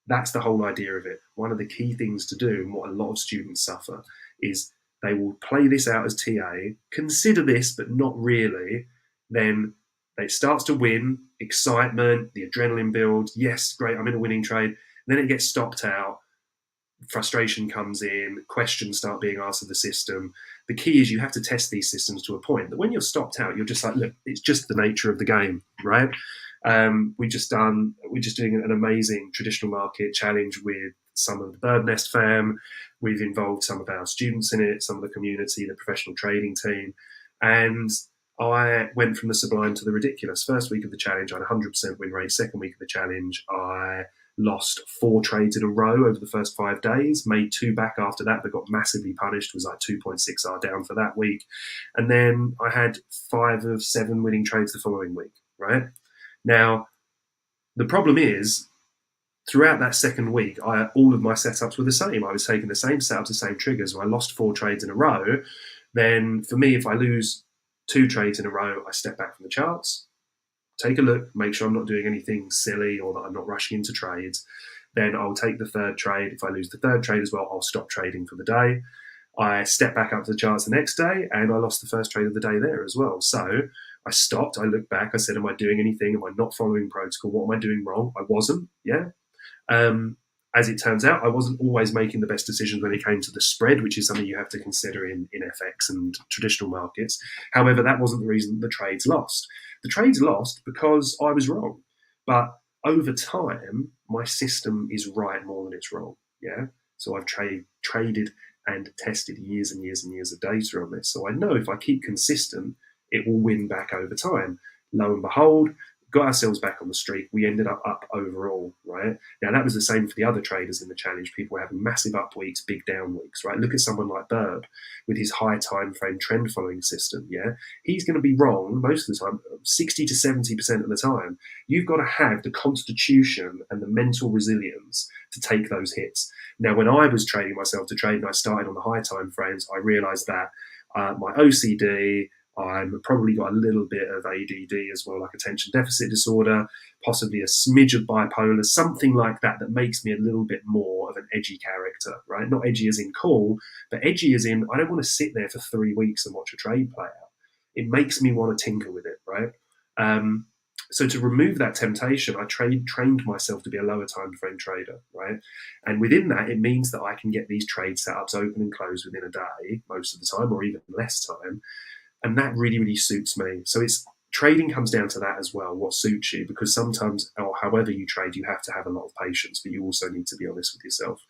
B: That's the whole idea of it. One of the key things to do, and what a lot of students suffer, is they will play this out as TA, consider this, but not really. Then it starts to win, excitement, the adrenaline builds. Yes, great, I'm in a winning trade. Then it gets stopped out. Frustration comes in, questions start being asked of the system. The key is you have to test these systems to a point that when you're stopped out, you're just like, look, it's just the nature of the game, right? We're just doing an amazing traditional market challenge with some of the Bird Nest fam. We've involved some of our students in it, some of the community, the professional trading team. And I went from the sublime to the ridiculous. First week of the challenge, I had 100% win rate. Second week of the challenge, I lost 4 trades in a row over the first 5 days, made 2 back after that, but got massively punished, was like 2.6R down for that week. And then I had 5 of 7 winning trades the following week, right? Now, the problem is, throughout that second week, all of my setups were the same. I was taking the same setups, the same triggers. When I lost 4 trades in a row, then for me, if I lose 2 trades in a row, I step back from the charts, take a look, make sure I'm not doing anything silly or that I'm not rushing into trades. Then I'll take the 3rd trade. If I lose the 3rd trade as well, I'll stop trading for the day. I step back up to the charts the next day and I lost the first trade of the day there as well. So I stopped, I looked back, I said, am I doing anything? Am I not following protocol? What am I doing wrong? I wasn't, yeah. As it turns out, I wasn't always making the best decisions when it came to the spread, which is something you have to consider in FX and traditional markets. However, that wasn't the reason the trades lost. The trades lost because I was wrong. But over time, my system is right more than it's wrong. Yeah. So I've traded and tested years and years and years of data on this. So I know if I keep consistent, it will win back over time. Lo and behold, got ourselves back on the streak. We ended up overall, right? Now, that was the same for the other traders in the challenge. People were having massive up weeks, big down weeks, right? Look at someone like Burb with his high time frame trend following system, yeah? He's going to be wrong most of the time, 60 to 70% of the time. You've got to have the constitution and the mental resilience to take those hits. Now, when I was training myself to trade and I started on the high time frames, I realized that my OCD, I'm probably got a little bit of ADD as well, like attention deficit disorder, possibly a smidge of bipolar, something like that, that makes me a little bit more of an edgy character, right? Not edgy as in cool, but edgy as in I don't want to sit there for 3 weeks and watch a trade play out. It makes me want to tinker with it, right? So to remove that temptation, I trained myself to be a lower time frame trader, right? And within that, it means that I can get these trade setups open and closed within a day, most of the time, or even less time. And that really, really suits me. So it's trading comes down to that as well, what suits you, because sometimes, or however you trade, you have to have a lot of patience, but you also need to be honest with yourself.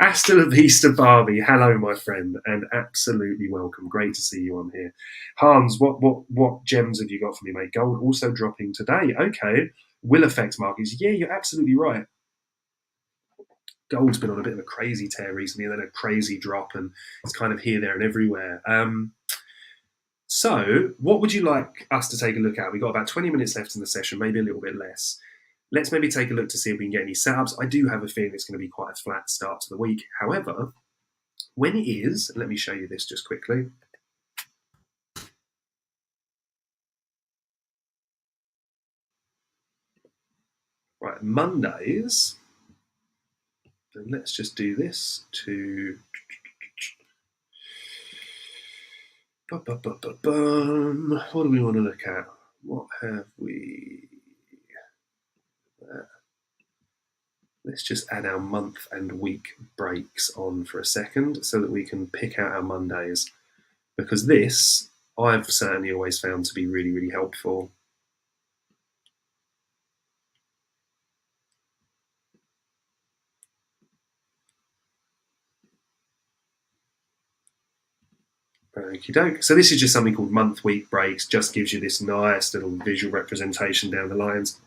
B: Hasta la vista, Barbie. Hello, my friend, and absolutely welcome. Great to see you on here. Hans, what gems have you got for me, mate? Gold also dropping today. Okay. Will affect markets. Yeah, you're absolutely right. Gold's been on a bit of a crazy tear recently, and then a crazy drop, and it's kind of here, there, and everywhere. So, what would you like us to take a look at? We've got about 20 minutes left in the session, maybe a little bit less. Let's maybe take a look to see if we can get any setups. I do have a feeling it's going to be quite a flat start to the week. However, when it is, let me show you this just quickly. Right, Mondays, and let's just do this to... What do we want to look at? What have we... Let's just add our month and week breaks on for a second so that we can pick out our Mondays, because this I've certainly always found to be really, really helpful. Okie doke. So this is just something called month week breaks, just gives you this nice little visual representation down the lines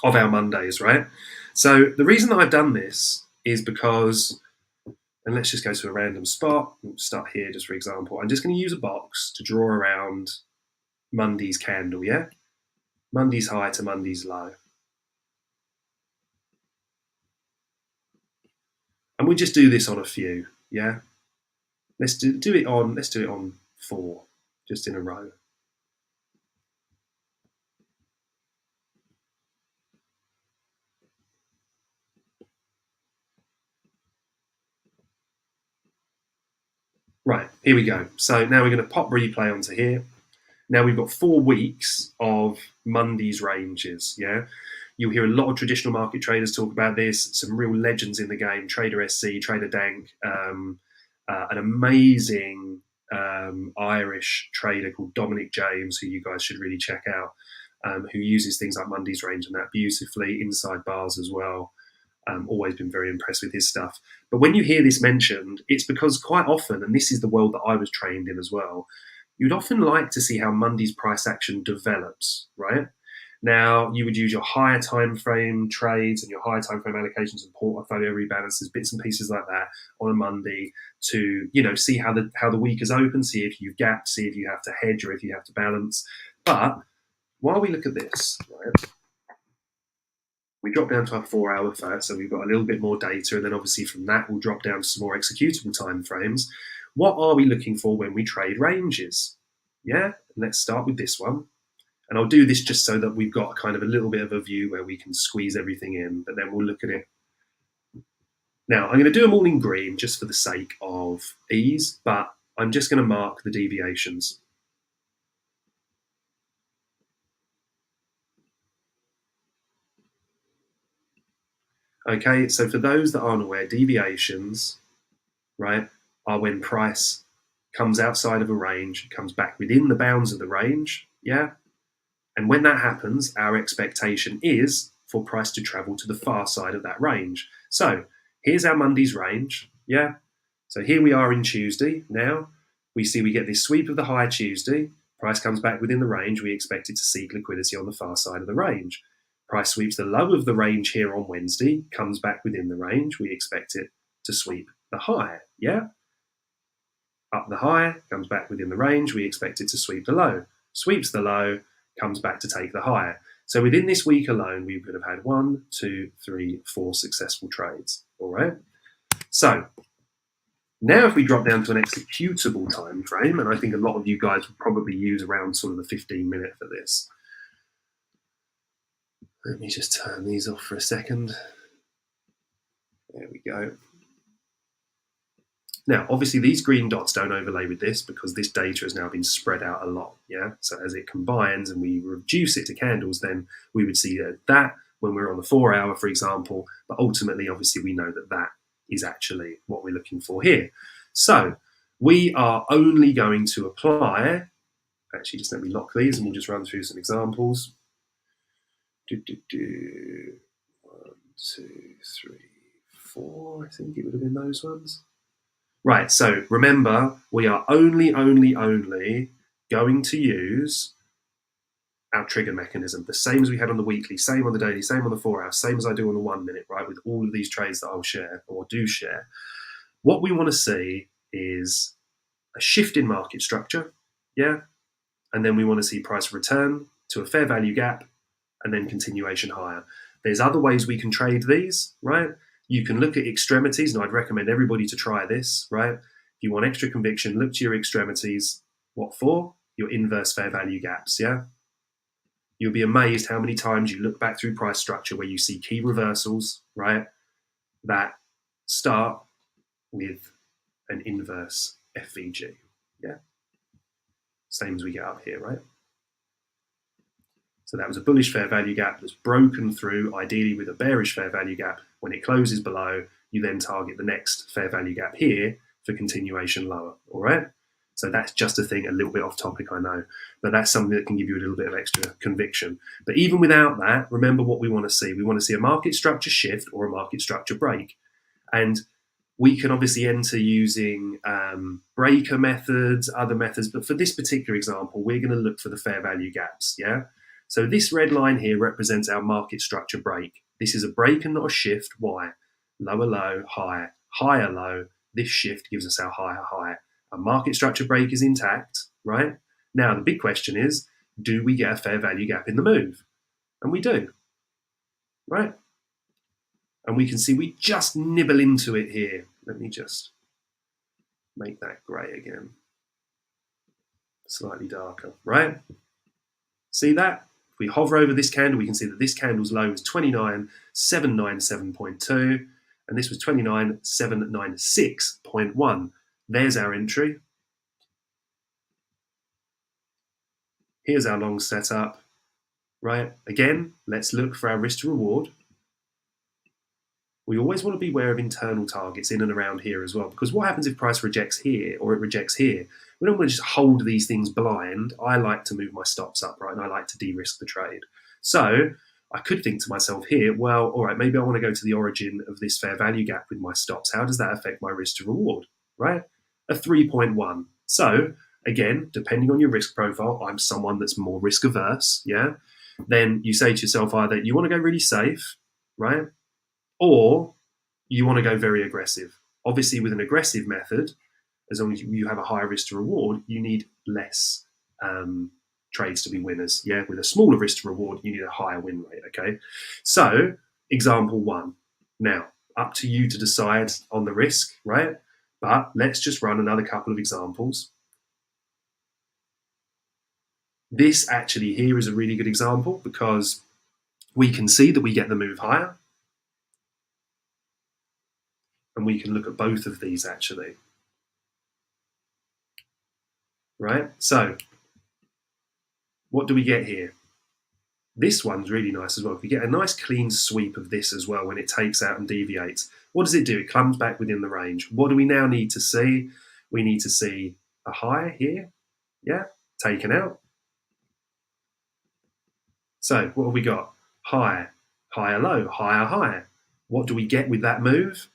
B: of our Mondays, right? So the reason that I've done this is because, and let's just go to a random spot. We'll start here just for example. I'm just going to use a box to draw around Monday's candle, yeah? Monday's high to Monday's low. And we just do this on a few, yeah? Let's do it on 4, just in a row. Right, here we go. So now we're going to pop replay onto here. Now we've got 4 weeks of Monday's ranges, yeah? You'll hear a lot of traditional market traders talk about this, some real legends in the game, Trader SC, Trader Dank, an amazing Irish trader called Dominic James, who you guys should really check out, who uses things like Monday's range and that beautifully, inside bars as well. Always been very impressed with his stuff. But when you hear this mentioned, it's because quite often, and this is the world that I was trained in as well, you'd often like to see how Monday's price action develops, right? Now, you would use your higher time frame trades and your higher time frame allocations and portfolio rebalances, bits and pieces like that on a Monday to, see how the week is open, see if you've gapped, see if you have to hedge or if you have to balance. But while we look at this, right, we drop down to our 4-hour first, so we've got a little bit more data, and then obviously from that we'll drop down to some more executable time frames. What are we looking for when we trade ranges? Yeah, let's start with this one. And I'll do this just so that we've got kind of a little bit of a view where we can squeeze everything in, but then we'll look at it. Now, I'm going to do them all in green just for the sake of ease, but I'm just going to mark the deviations. Okay, so for those that aren't aware, deviations, right, are when price comes outside of a range, comes back within the bounds of the range, yeah? And when that happens, our expectation is for price to travel to the far side of that range. So here's our Monday's range, yeah? So here we are in Tuesday. Now we see we get this sweep of the high Tuesday. Price comes back within the range. We expect it to seek liquidity on the far side of the range. Price sweeps the low of the range here on Wednesday, comes back within the range. We expect it to sweep the high, yeah? Up the high, comes back within the range. We expect it to sweep the low. Sweeps the low, comes back to take the high. So within this week alone, we could have had 1, 2, 3, 4 successful trades, all right? So now if we drop down to an executable time frame, and I think a lot of you guys would probably use around sort of the 15-minute for this. Let me just turn these off for a second. There we go. Now, obviously, these green dots don't overlay with this because this data has now been spread out a lot, yeah? So as it combines and we reduce it to candles, then we would see that when we're on the 4 hour, for example, but ultimately, obviously, we know that that is actually what we're looking for here. So we are only going to apply, actually, just let me lock these and we'll just run through some examples. 1, 2, 3, 4, I think it would have been those ones. Right, so remember, we are only going to use our trigger mechanism, the same as we had on the weekly, same on the daily, same on the 4 hour, same as I do on the 1 minute, right, with all of these trades that I'll share or do share. What we want to see is a shift in market structure, yeah? And then we want to see price return to a fair value gap and then continuation higher. There's other ways we can trade these, right? You can look at extremities, and I'd recommend everybody to try this, right? If you want extra conviction, look to your extremities. What for? Your inverse fair value gaps, yeah? You'll be amazed how many times you look back through price structure where you see key reversals, right, that start with an inverse FVG, yeah? Same as we get up here, right? So that was a bullish fair value gap that's broken through, ideally with a bearish fair value gap. When it closes below, you then target the next fair value gap here for continuation lower, all right? So that's just a thing, a little bit off topic, I know, but that's something that can give you a little bit of extra conviction. But even without that, remember what we want to see. We want to see a market structure shift or a market structure break. And we can obviously enter using breaker methods, other methods, but for this particular example, we're going to look for the fair value gaps, yeah? So this red line here represents our market structure break. This is a break and not a shift. Why? Lower low, higher, higher low. This shift gives us our higher high. Our market structure break is intact, right? Now, the big question is, do we get a fair value gap in the move? And we do, right? And we can see we just nibble into it here. Let me just make that grey again. Slightly darker, right? See that? If we hover over this candle, we can see that this candle's low was 29,797.2, and this was 29,796.1. There's our entry. Here's our long setup, right? Again, let's look for our risk to reward. We always want to be aware of internal targets in and around here as well, because what happens if price rejects here or it rejects here? We don't want to just hold these things blind. I like to move my stops up, right? And I like to de-risk the trade. So I could think to myself here, well, all right, maybe I want to go to the origin of this fair value gap with my stops. How does that affect my risk to reward, right? A 3.1. So again, depending on your risk profile, I'm someone that's more risk averse, yeah? Then you say to yourself either you want to go really safe, right? Or you want to go very aggressive. Obviously, with an aggressive method, as long as you have a higher risk to reward, you need less trades to be winners. Yeah, with a smaller risk to reward, you need a higher win rate. Okay, so example one. Now, up to you to decide on the risk, right? But let's just run another couple of examples. This actually here is a really good example because we can see that we get the move higher. And we can look at both of these actually. Right? So, what do we get here? This one's really nice as well. We get a nice clean sweep of this as well when it takes out and deviates. What does it do? It comes back within the range. What do we now need to see? We need to see a high here. Yeah, taken out. So, what have we got? High, higher low, higher higher. What do we get with that move?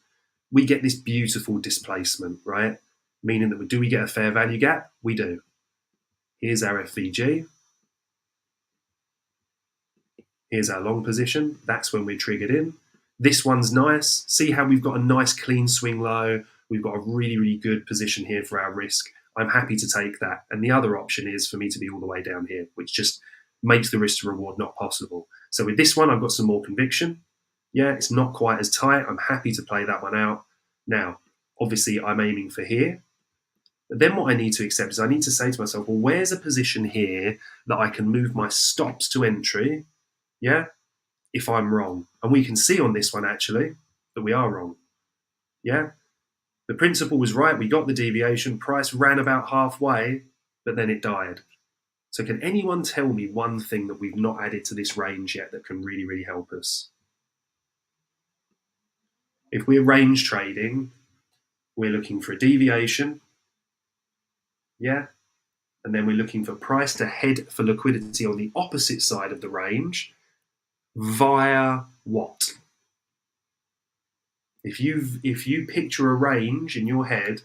B: we get this beautiful displacement, right? Meaning that do we get a fair value gap? We do. Here's our FVG. Here's our long position. That's when we're triggered in. This one's nice. See how we've got a nice clean swing low. We've got a really, really good position here for our risk. I'm happy to take that. And the other option is for me to be all the way down here, which just makes the risk to reward not possible. So with this one, I've got some more conviction. Yeah, it's not quite as tight. I'm happy to play that one out. Now, obviously, I'm aiming for here. But then what I need to accept is I need to say to myself, well, where's a position here that I can move my stops to entry, yeah, if I'm wrong? And we can see on this one, actually, that we are wrong, yeah? The principle was right. We got the deviation. Price ran about halfway, but then it died. So can anyone tell me one thing that we've not added to this range yet that can really, really help us? If we're range trading, we're looking for a deviation, yeah? And then we're looking for price to head for liquidity on the opposite side of the range via what? If you picture a range in your head,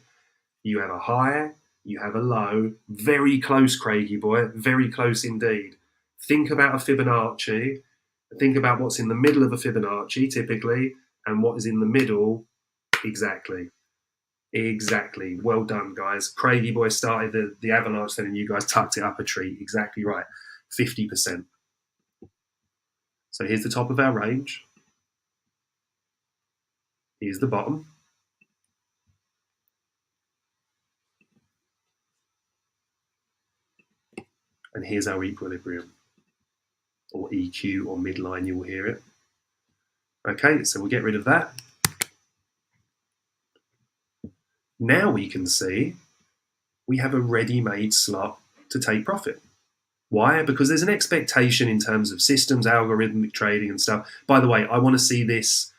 B: you have a high, you have a low, very close, Craigie boy, very close indeed. Think about a Fibonacci, think about what's in the middle of a Fibonacci typically, and what is in the middle exactly. Exactly. Well done, guys. Craigie boy started the avalanche then, and you guys tucked it up a tree. Exactly right. 50%. So here's the top of our range. Here's the bottom. And here's our equilibrium, or EQ, or midline, you will hear it. Okay, so we'll get rid of that. Now we can see we have a ready-made slot to take profit. Why? Because there's an expectation in terms of systems, algorithmic trading and stuff. By the way, I want to see this,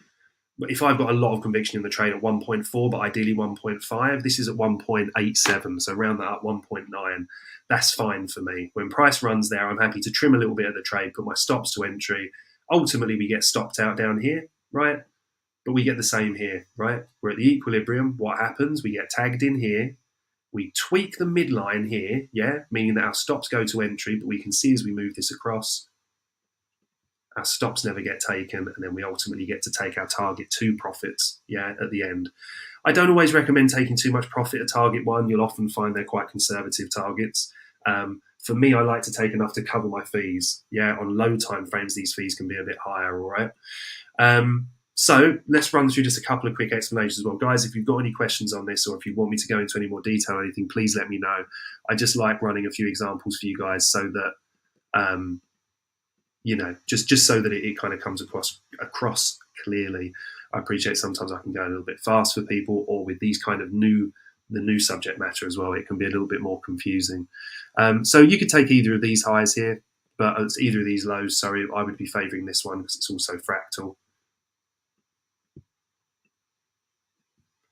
B: if I've got a lot of conviction in the trade at 1.4, but ideally 1.5, this is at 1.87, so round that up 1.9. That's fine for me. When price runs there, I'm happy to trim a little bit of the trade, put my stops to entry. Ultimately, we get stopped out down here, right? But we get the same here, right? We're at the equilibrium. What happens? We get tagged in here. We tweak the midline here, yeah, meaning that our stops go to entry, but we can see as we move this across, our stops never get taken, and then we ultimately get to take our target 2 profits, yeah, at the end. I don't always recommend taking too much profit at target 1. You'll often find they're quite conservative targets. For me, I like to take enough to cover my fees. Yeah, on low time frames, these fees can be a bit higher, all right? So let's run through just a couple of quick explanations as well. Guys, if you've got any questions on this, or if you want me to go into any more detail or anything, please let me know. I just like running a few examples for you guys so that, you know, just so that it kind of comes across clearly. I appreciate sometimes I can go a little bit fast for people, or with these kind of the new subject matter as well, it can be a little bit more confusing. So you could take either of these highs here, but it's either of these lows, sorry, I would be favouring this one because it's also fractal.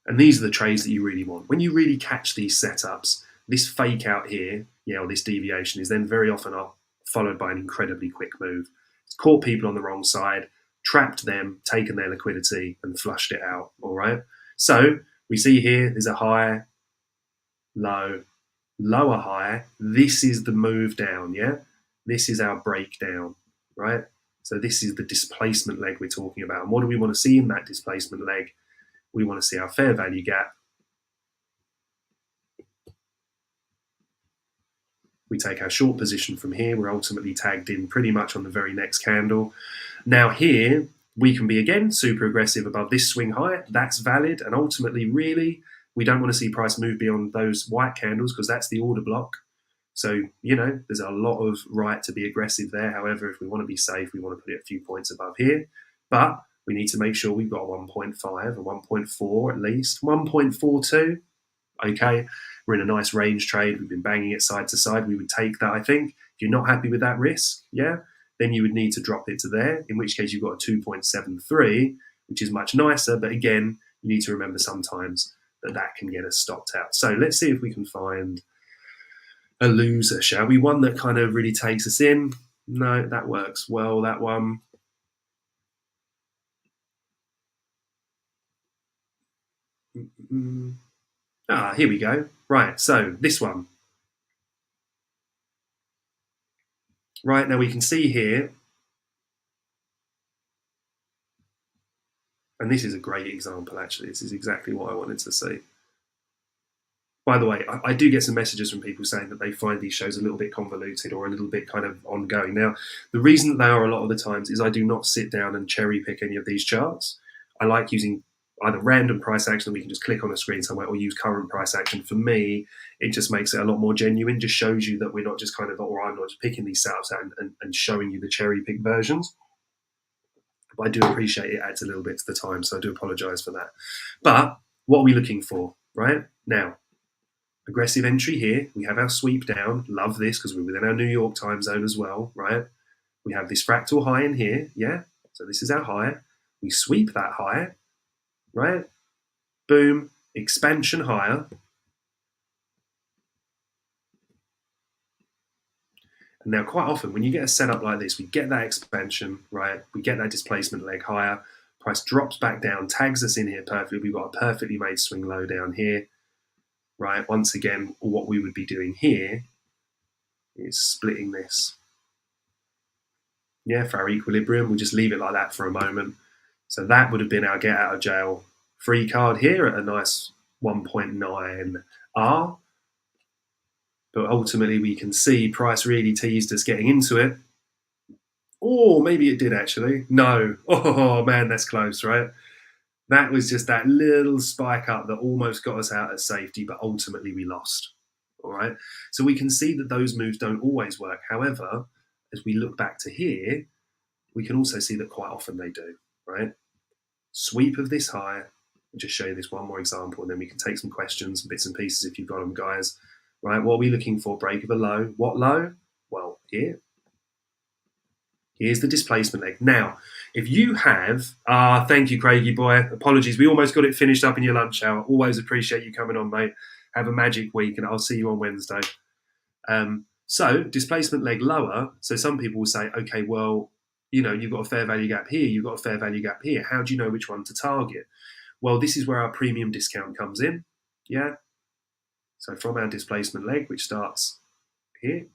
B: And these are the trades that you really want. When you really catch these setups, this fake out here, yeah, or this deviation is then very often followed by an incredibly quick move. It's caught people on the wrong side, trapped them, taken their liquidity, and flushed it out, all right? So we see here, there's a high, low, lower high. This is the move down, yeah? This is our breakdown, right? So this is the displacement leg we're talking about. And what do we want to see in that displacement leg? We want to see our fair value gap. We take our short position from here. We're ultimately tagged in pretty much on the very next candle. Now here, we can be, again, super aggressive above this swing high. That's valid. And ultimately, really, we don't want to see price move beyond those white candles because that's the order block. So, you know, there's a lot of right to be aggressive there. However, if we want to be safe, we want to put it a few points above here. But we need to make sure we've got 1.5 or 1.4 at least, 1.42. Okay, we're in a nice range trade. We've been banging it side to side. We would take that, I think. If you're not happy with that risk, yeah, then you would need to drop it to there, in which case you've got a 2.73, which is much nicer. But again, you need to remember sometimes that can get us stopped out. So let's see if we can find a loser, shall we? One that kind of really takes us in. No, that works well, that one. Here we go. Right, so this one. Right, now we can see here, and this is a great example, actually. This is exactly what I wanted to see. By the way, I do get some messages from people saying that they find these shows a little bit convoluted or a little bit kind of ongoing. Now, the reason that they are a lot of the times is I do not sit down and cherry pick any of these charts. I like using either random price action that we can just click on a screen somewhere or use current price action. For me, it just makes it a lot more genuine, just shows you that we're not just kind of, or I'm not just picking these setups out and showing you the cherry pick versions. But I do appreciate it adds a little bit to the time, so I do apologise for that. But what are we looking for, right? Now, aggressive entry here. We have our sweep down. Love this because we're within our New York time zone as well, right? We have this fractal high in here, yeah? So this is our high. We sweep that high, right? Boom, expansion higher. And now quite often when you get a setup like this, we get that expansion, right? We get that displacement leg higher. Price drops back down, tags us in here perfectly. We've got a perfectly made swing low down here, right? Once again, what we would be doing here is splitting this. Yeah, for our equilibrium, we'll just leave it like that for a moment. So that would have been our get out of jail free card here at a nice 1.9 R. But ultimately we can see price really teased us getting into it. Or maybe it did actually. No. Oh man, that's close, right? That was just that little spike up that almost got us out at safety, but ultimately we lost. All right. So we can see that those moves don't always work. However, as we look back to here, we can also see that quite often they do, right? Sweep of this high. I'll just show you this one more example, and then we can take some questions, bits and pieces if you've got them, guys. Right, what are we looking for? Break of a low. What low? Well, here. Here's the displacement leg. Now, if you have, thank you, Craigie boy. Apologies, we almost got it finished up in your lunch hour. Always appreciate you coming on, mate. Have a magic week, and I'll see you on Wednesday. So, displacement leg lower. So some people will say, okay, well, you know, you've got a fair value gap here, you've got a fair value gap here. How do you know which one to target? Well, this is where our premium discount comes in. Yeah. So from our displacement leg, which starts here.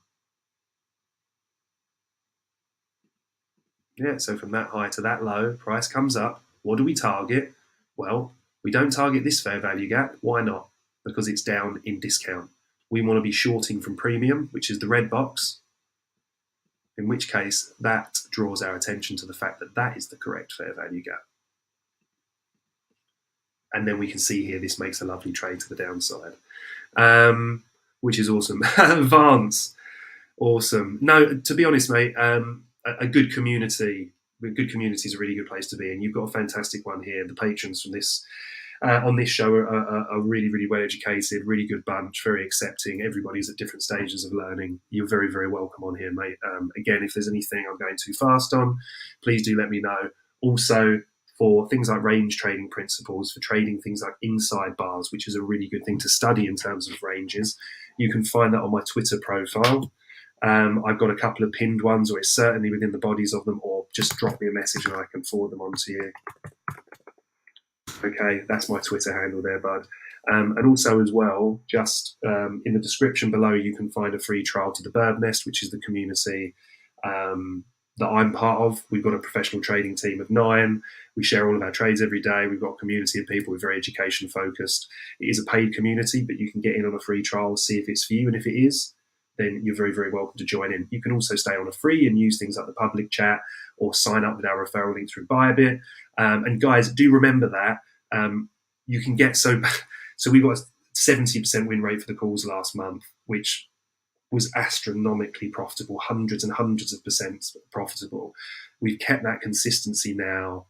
B: Yeah, so from that high to that low, price comes up. What do we target? Well, we don't target this fair value gap. Why not? Because it's down in discount. We want to be shorting from premium, which is the red box, in which case that draws our attention to the fact that that is the correct fair value gap. And then we can see here, this makes a lovely trade to the downside, which is awesome. Vance, awesome. No, to be honest, mate, a good community is a really good place to be, and you've got a fantastic one here. The patrons from this on this show are really, really well educated, really good bunch, very accepting. Everybody's at different stages of learning. You're very, very welcome on here, mate. Again, if there's anything I'm going too fast on, please do let me know. Also, for things like range trading principles, for trading things like inside bars, which is a really good thing to study in terms of ranges, you can find that on my Twitter profile. I've got a couple of pinned ones, or it's certainly within the bodies of them, or just drop me a message and I can forward them on to you. Okay, that's my Twitter handle there, bud. And also as well, just in the description below, you can find a free trial to the Bird Nest, which is the community that I'm part of. We've got a professional trading team of 9. We share all of our trades every day. We've got a community of people who are very education focused. It is a paid community, but you can get in on a free trial, see if it's for you. And if it is, then you're very, very welcome to join in. You can also stay on a free and use things like the public chat or sign up with our referral link through Bybit. And guys, do remember that you can get so we got a 70% win rate for the calls last month, which was astronomically profitable, hundreds and hundreds of percent profitable. We've kept that consistency now,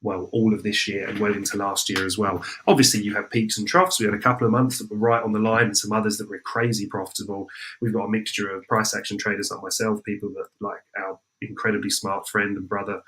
B: all of this year and well into last year as well. Obviously, you have peaks and troughs. We had a couple of months that were right on the line and some others that were crazy profitable. We've got a mixture of price action traders like myself, people that like our incredibly smart friend and brother,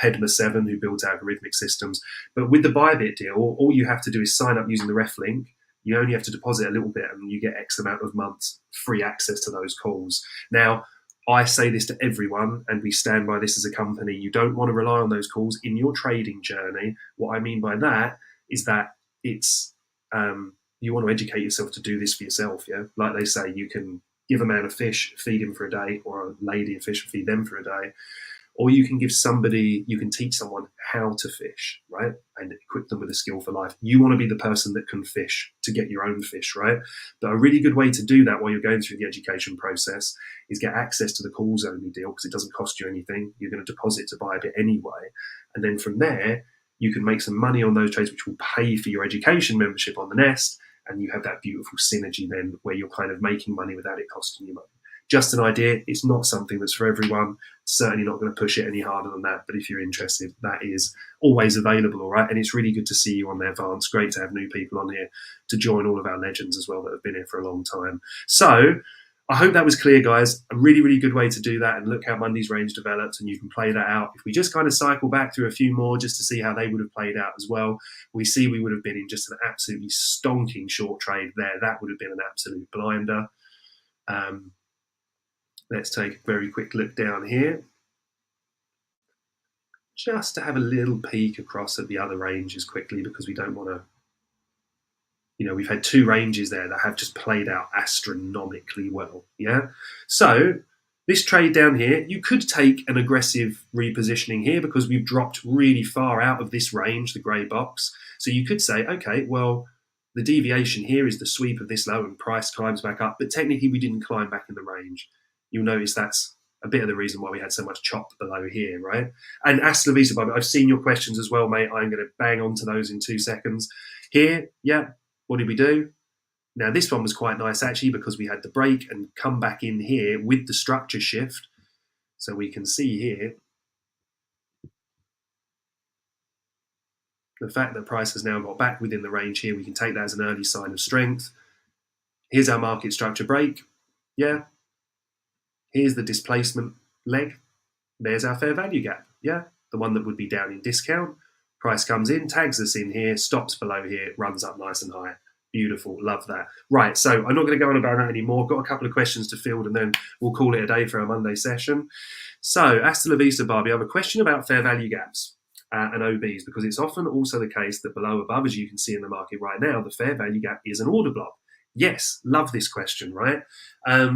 B: Pedma7, who builds algorithmic systems. But with the Bybit deal, all you have to do is sign up using the ref link. You only have to deposit a little bit and you get X amount of months free access to those calls. Now, I say this to everyone, and we stand by this as a company. You don't want to rely on those calls in your trading journey. What I mean by that is that it's you want to educate yourself to do this for yourself. Yeah, like they say, you can give a man a fish, feed him for a day, or a lady a fish, feed them for a day. Or you can you can teach someone how to fish, right? And equip them with a skill for life. You want to be the person that can fish to get your own fish, right? But a really good way to do that while you're going through the education process is get access to the calls only deal, because it doesn't cost you anything. You're going to deposit to buy a bit anyway. And then from there, you can make some money on those trades, which will pay for your education membership on the Nest. And you have that beautiful synergy then where you're kind of making money without it costing you money. Just an idea. It's not something that's for everyone. Certainly not going to push it any harder than that. But if you're interested, that is always available, all right? And it's really good to see you on there, Vance. Great to have new people on here to join all of our legends as well that have been here for a long time. So I hope that was clear, guys. A really, really good way to do that. And look how Monday's range developed, and you can play that out. If we just kind of cycle back through a few more just to see how they would have played out as well, we see we would have been in just an absolutely stonking short trade there. That would have been an absolute blinder. Let's take a very quick look down here, just to have a little peek across at the other ranges quickly, because we don't want to, we've had two ranges there that have just played out astronomically well, yeah? So this trade down here, you could take an aggressive repositioning here because we've dropped really far out of this range, the grey box. So you could say, okay, well, the deviation here is the sweep of this low and price climbs back up, but technically we didn't climb back in the range. You'll notice that's a bit of the reason why we had so much chop below here, right? And hasta la vista, Bobby, I've seen your questions as well, mate. I'm going to bang onto those in 2 seconds. Here, yeah, what did we do? Now, this one was quite nice, actually, because we had the break and come back in here with the structure shift. So we can see here the fact that price has now got back within the range here. We can take that as an early sign of strength. Here's our market structure break. Yeah. Here's the displacement leg. There's our fair value gap. Yeah, the one that would be down in discount. Price comes in, tags us in here, stops below here, runs up nice and high. Beautiful, love that. Right, so I'm not going to go on about that anymore. Got a couple of questions to field, and then we'll call it a day for our Monday session. So, hasta la vista, Barbie. I have a question about fair value gaps and OBs, because it's often also the case that below above, as you can see in the market right now, the fair value gap is an order block. Yes, love this question, right?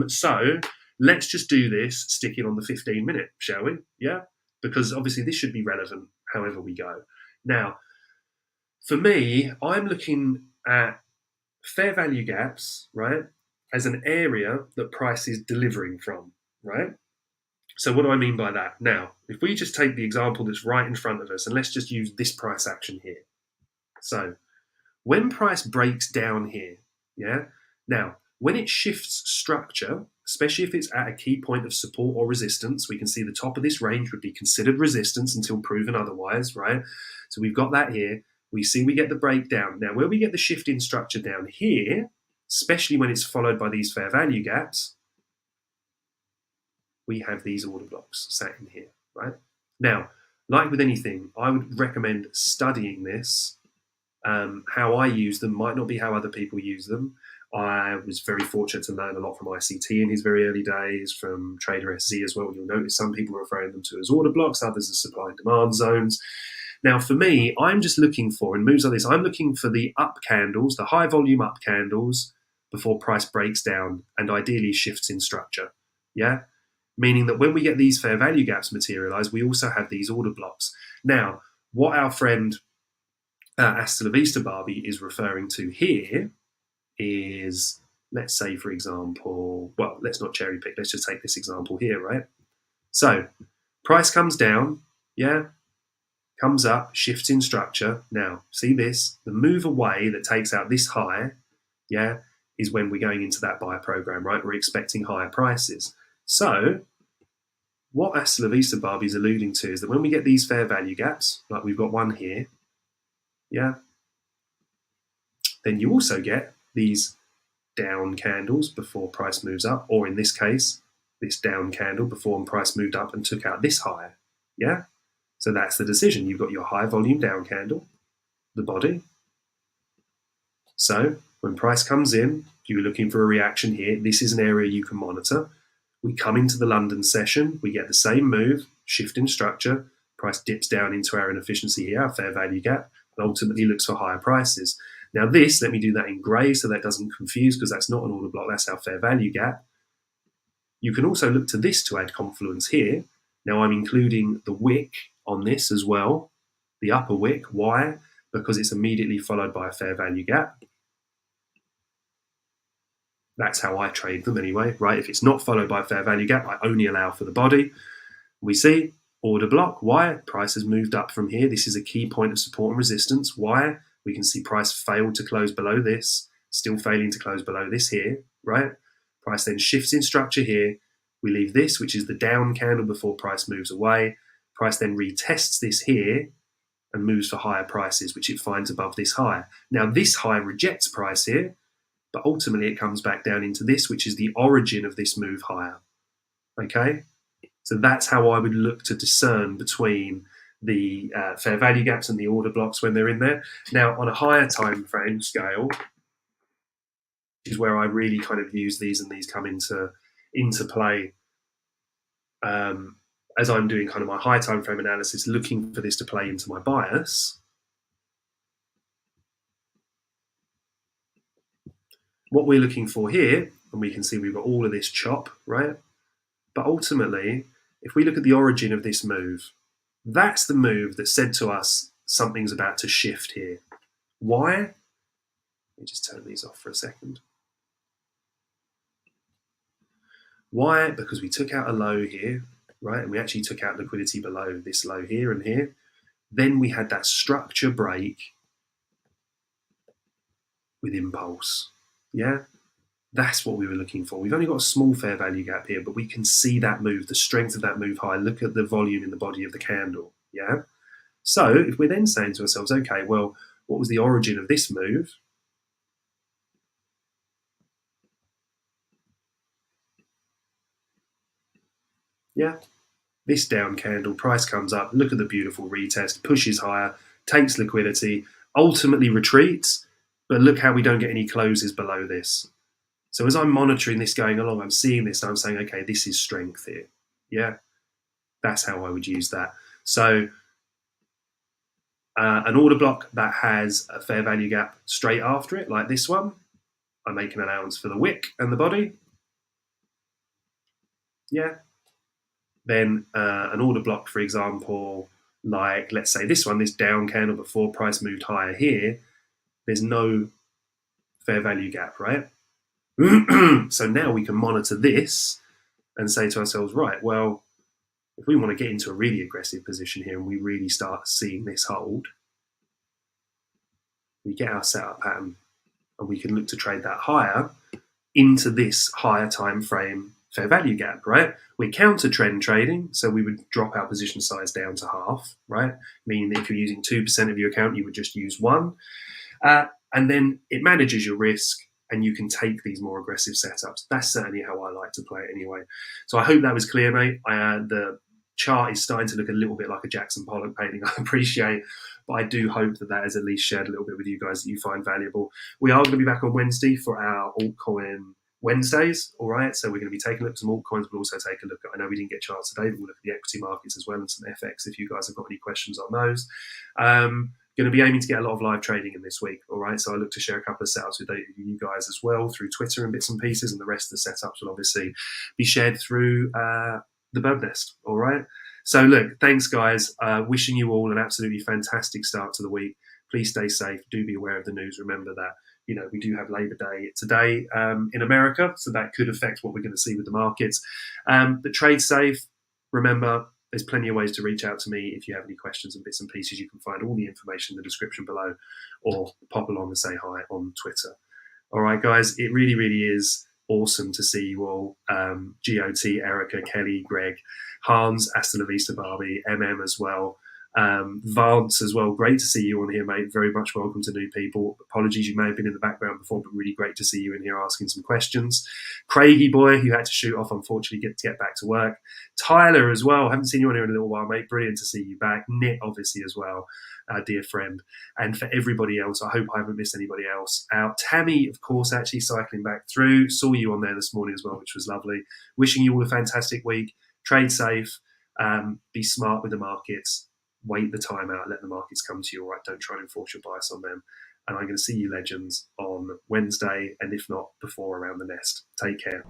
B: So let's just do this, stick it on the 15-minute, shall we? Yeah? Because obviously this should be relevant however we go. Now, for me, I'm looking at fair value gaps, right, as an area that price is delivering from, right? So what do I mean by that? Now, if we just take the example that's right in front of us, and let's just use this price action here. So when price breaks down here, yeah, now, when it shifts structure, especially if it's at a key point of support or resistance, we can see the top of this range would be considered resistance until proven otherwise, right? So we've got that here. We see we get the breakdown. Now, where we get the shift in structure down here, especially when it's followed by these fair value gaps, we have these order blocks sat in here, right? Now, like with anything, I would recommend studying this. How I use them might not be how other people use them. I was very fortunate to learn a lot from ICT in his very early days, from Trader SZ as well. You'll notice some people are referring them to as order blocks, others as supply and demand zones. Now, for me, I'm just looking for, in moves like this, I'm looking for the up candles, the high volume up candles, before price breaks down and ideally shifts in structure. Yeah? Meaning that when we get these fair value gaps materialize, we also have these order blocks. Now, what our friend Hasta la Vista Barbie is referring to here is, let's say, for example, well, let's not cherry pick. Let's just take this example here, right? So price comes down, yeah, comes up, shifts in structure. Now, see this, the move away that takes out this high, yeah, is when we're going into that buy program, right? We're expecting higher prices. So what Hasta la Vista Barbie is alluding to is that when we get these fair value gaps, like we've got one here, yeah, then you also get these down candles before price moves up, or in this case, this down candle before price moved up and took out this higher, yeah? So that's the decision. You've got your high volume down candle, the body. So when price comes in, you're looking for a reaction here. This is an area you can monitor. We come into the London session, we get the same move, shift in structure, price dips down into our inefficiency here, our fair value gap, and ultimately looks for higher prices. Now this, let me do that in grey so that doesn't confuse, because that's not an order block, that's our fair value gap. You can also look to this to add confluence here. Now I'm including the wick on this as well, the upper wick. Why? Because it's immediately followed by a fair value gap. That's how I trade them anyway, right? If it's not followed by a fair value gap, I only allow for the body. We see order block. Why? Price has moved up from here. This is a key point of support and resistance. Why? We can see price failed to close below this, still failing to close below this here, right? Price then shifts in structure here. We leave this, which is the down candle before price moves away. Price then retests this here and moves for higher prices, which it finds above this high. Now this high rejects price here, but ultimately it comes back down into this, which is the origin of this move higher, okay? So that's how I would look to discern between the fair value gaps and the order blocks when they're in there. Now, on a higher time frame scale, is where I really kind of use these, and these come into play as I'm doing kind of my high time frame analysis, looking for this to play into my bias. What we're looking for here, and we can see we've got all of this chop, right? But ultimately, if we look at the origin of this move, that's the move that said to us something's about to shift here. Why? Let me just turn these off for a second. Why? Because we took out a low here, right? And we actually took out liquidity below this low here and here. Then we had that structure break with impulse. Yeah? That's what we were looking for. We've only got a small fair value gap here, but we can see that move, the strength of that move high. Look at the volume in the body of the candle. Yeah? So if we're then saying to ourselves, okay, well, what was the origin of this move? Yeah, this down candle, price comes up, look at the beautiful retest, pushes higher, takes liquidity, ultimately retreats, but look how we don't get any closes below this. So as I'm monitoring this going along, I'm seeing this and I'm saying, okay, this is strength here. Yeah, that's how I would use that. So an order block that has a fair value gap straight after it, like this one, I make an allowance for the wick and the body. Yeah. Then an order block, for example, like let's say this one, this down candle before price moved higher here, there's no fair value gap, right? So now we can monitor this and say to ourselves, right, well, if we want to get into a really aggressive position here and we really start seeing this hold, we get our setup pattern and we can look to trade that higher into this higher time frame fair value gap, right? We're counter trend trading, so we would drop our position size down to half, right? Meaning that if you're using 2% of your account, you would just use 1. And then it manages your risk and you can take these more aggressive setups. That's certainly how I like to play it anyway. So I hope that was clear, mate. The chart is starting to look a little bit like a Jackson Pollock painting, I appreciate, but I do hope that that has at least shared a little bit with you guys that you find valuable. We are going to be back on Wednesday for our altcoin Wednesdays, all right? So we're going to be taking a look at some altcoins, but also take a look at, I know we didn't get a chance today, but we'll look at the equity markets as well and some FX if you guys have got any questions on those. Going to be aiming to get a lot of live trading in this week, all right? So I look to share a couple of setups with you guys as well through Twitter and bits and pieces, and the rest of the setups will obviously be shared through the Bird Nest, all right? So look, thanks guys. Wishing you all an absolutely fantastic start to the week. Please stay safe. Do be aware of the news. Remember that, you know, we do have Labor Day today in America, so that could affect what we're going to see with the markets. But trade safe. Remember, there's plenty of ways to reach out to me if you have any questions and bits and pieces. You can find all the information in the description below, or pop along and say hi on Twitter. All right, guys, it really, really is awesome to see you all. GOT, Erica, Kelly, Greg, Hans, Hasta la Vista Barbie, MM as well. Vance as well, great to see you on here, mate. Very much welcome to new people. Apologies, you may have been in the background before, but really great to see you in here asking some questions. Craigie boy, who had to shoot off, unfortunately, to get back to work. Tyler as well, haven't seen you on here in a little while, mate. Brilliant to see you back. Nit, obviously, as well, our dear friend. And for everybody else, I hope I haven't missed anybody else out. Tammy, of course, actually cycling back through. Saw you on there this morning as well, which was lovely. Wishing you all a fantastic week. Trade safe. Be smart with the markets. Wait the time out, let the markets come to you, all right? Don't try and enforce your bias on them. And I'm going to see you legends on Wednesday, and if not, before around the nest. Take care.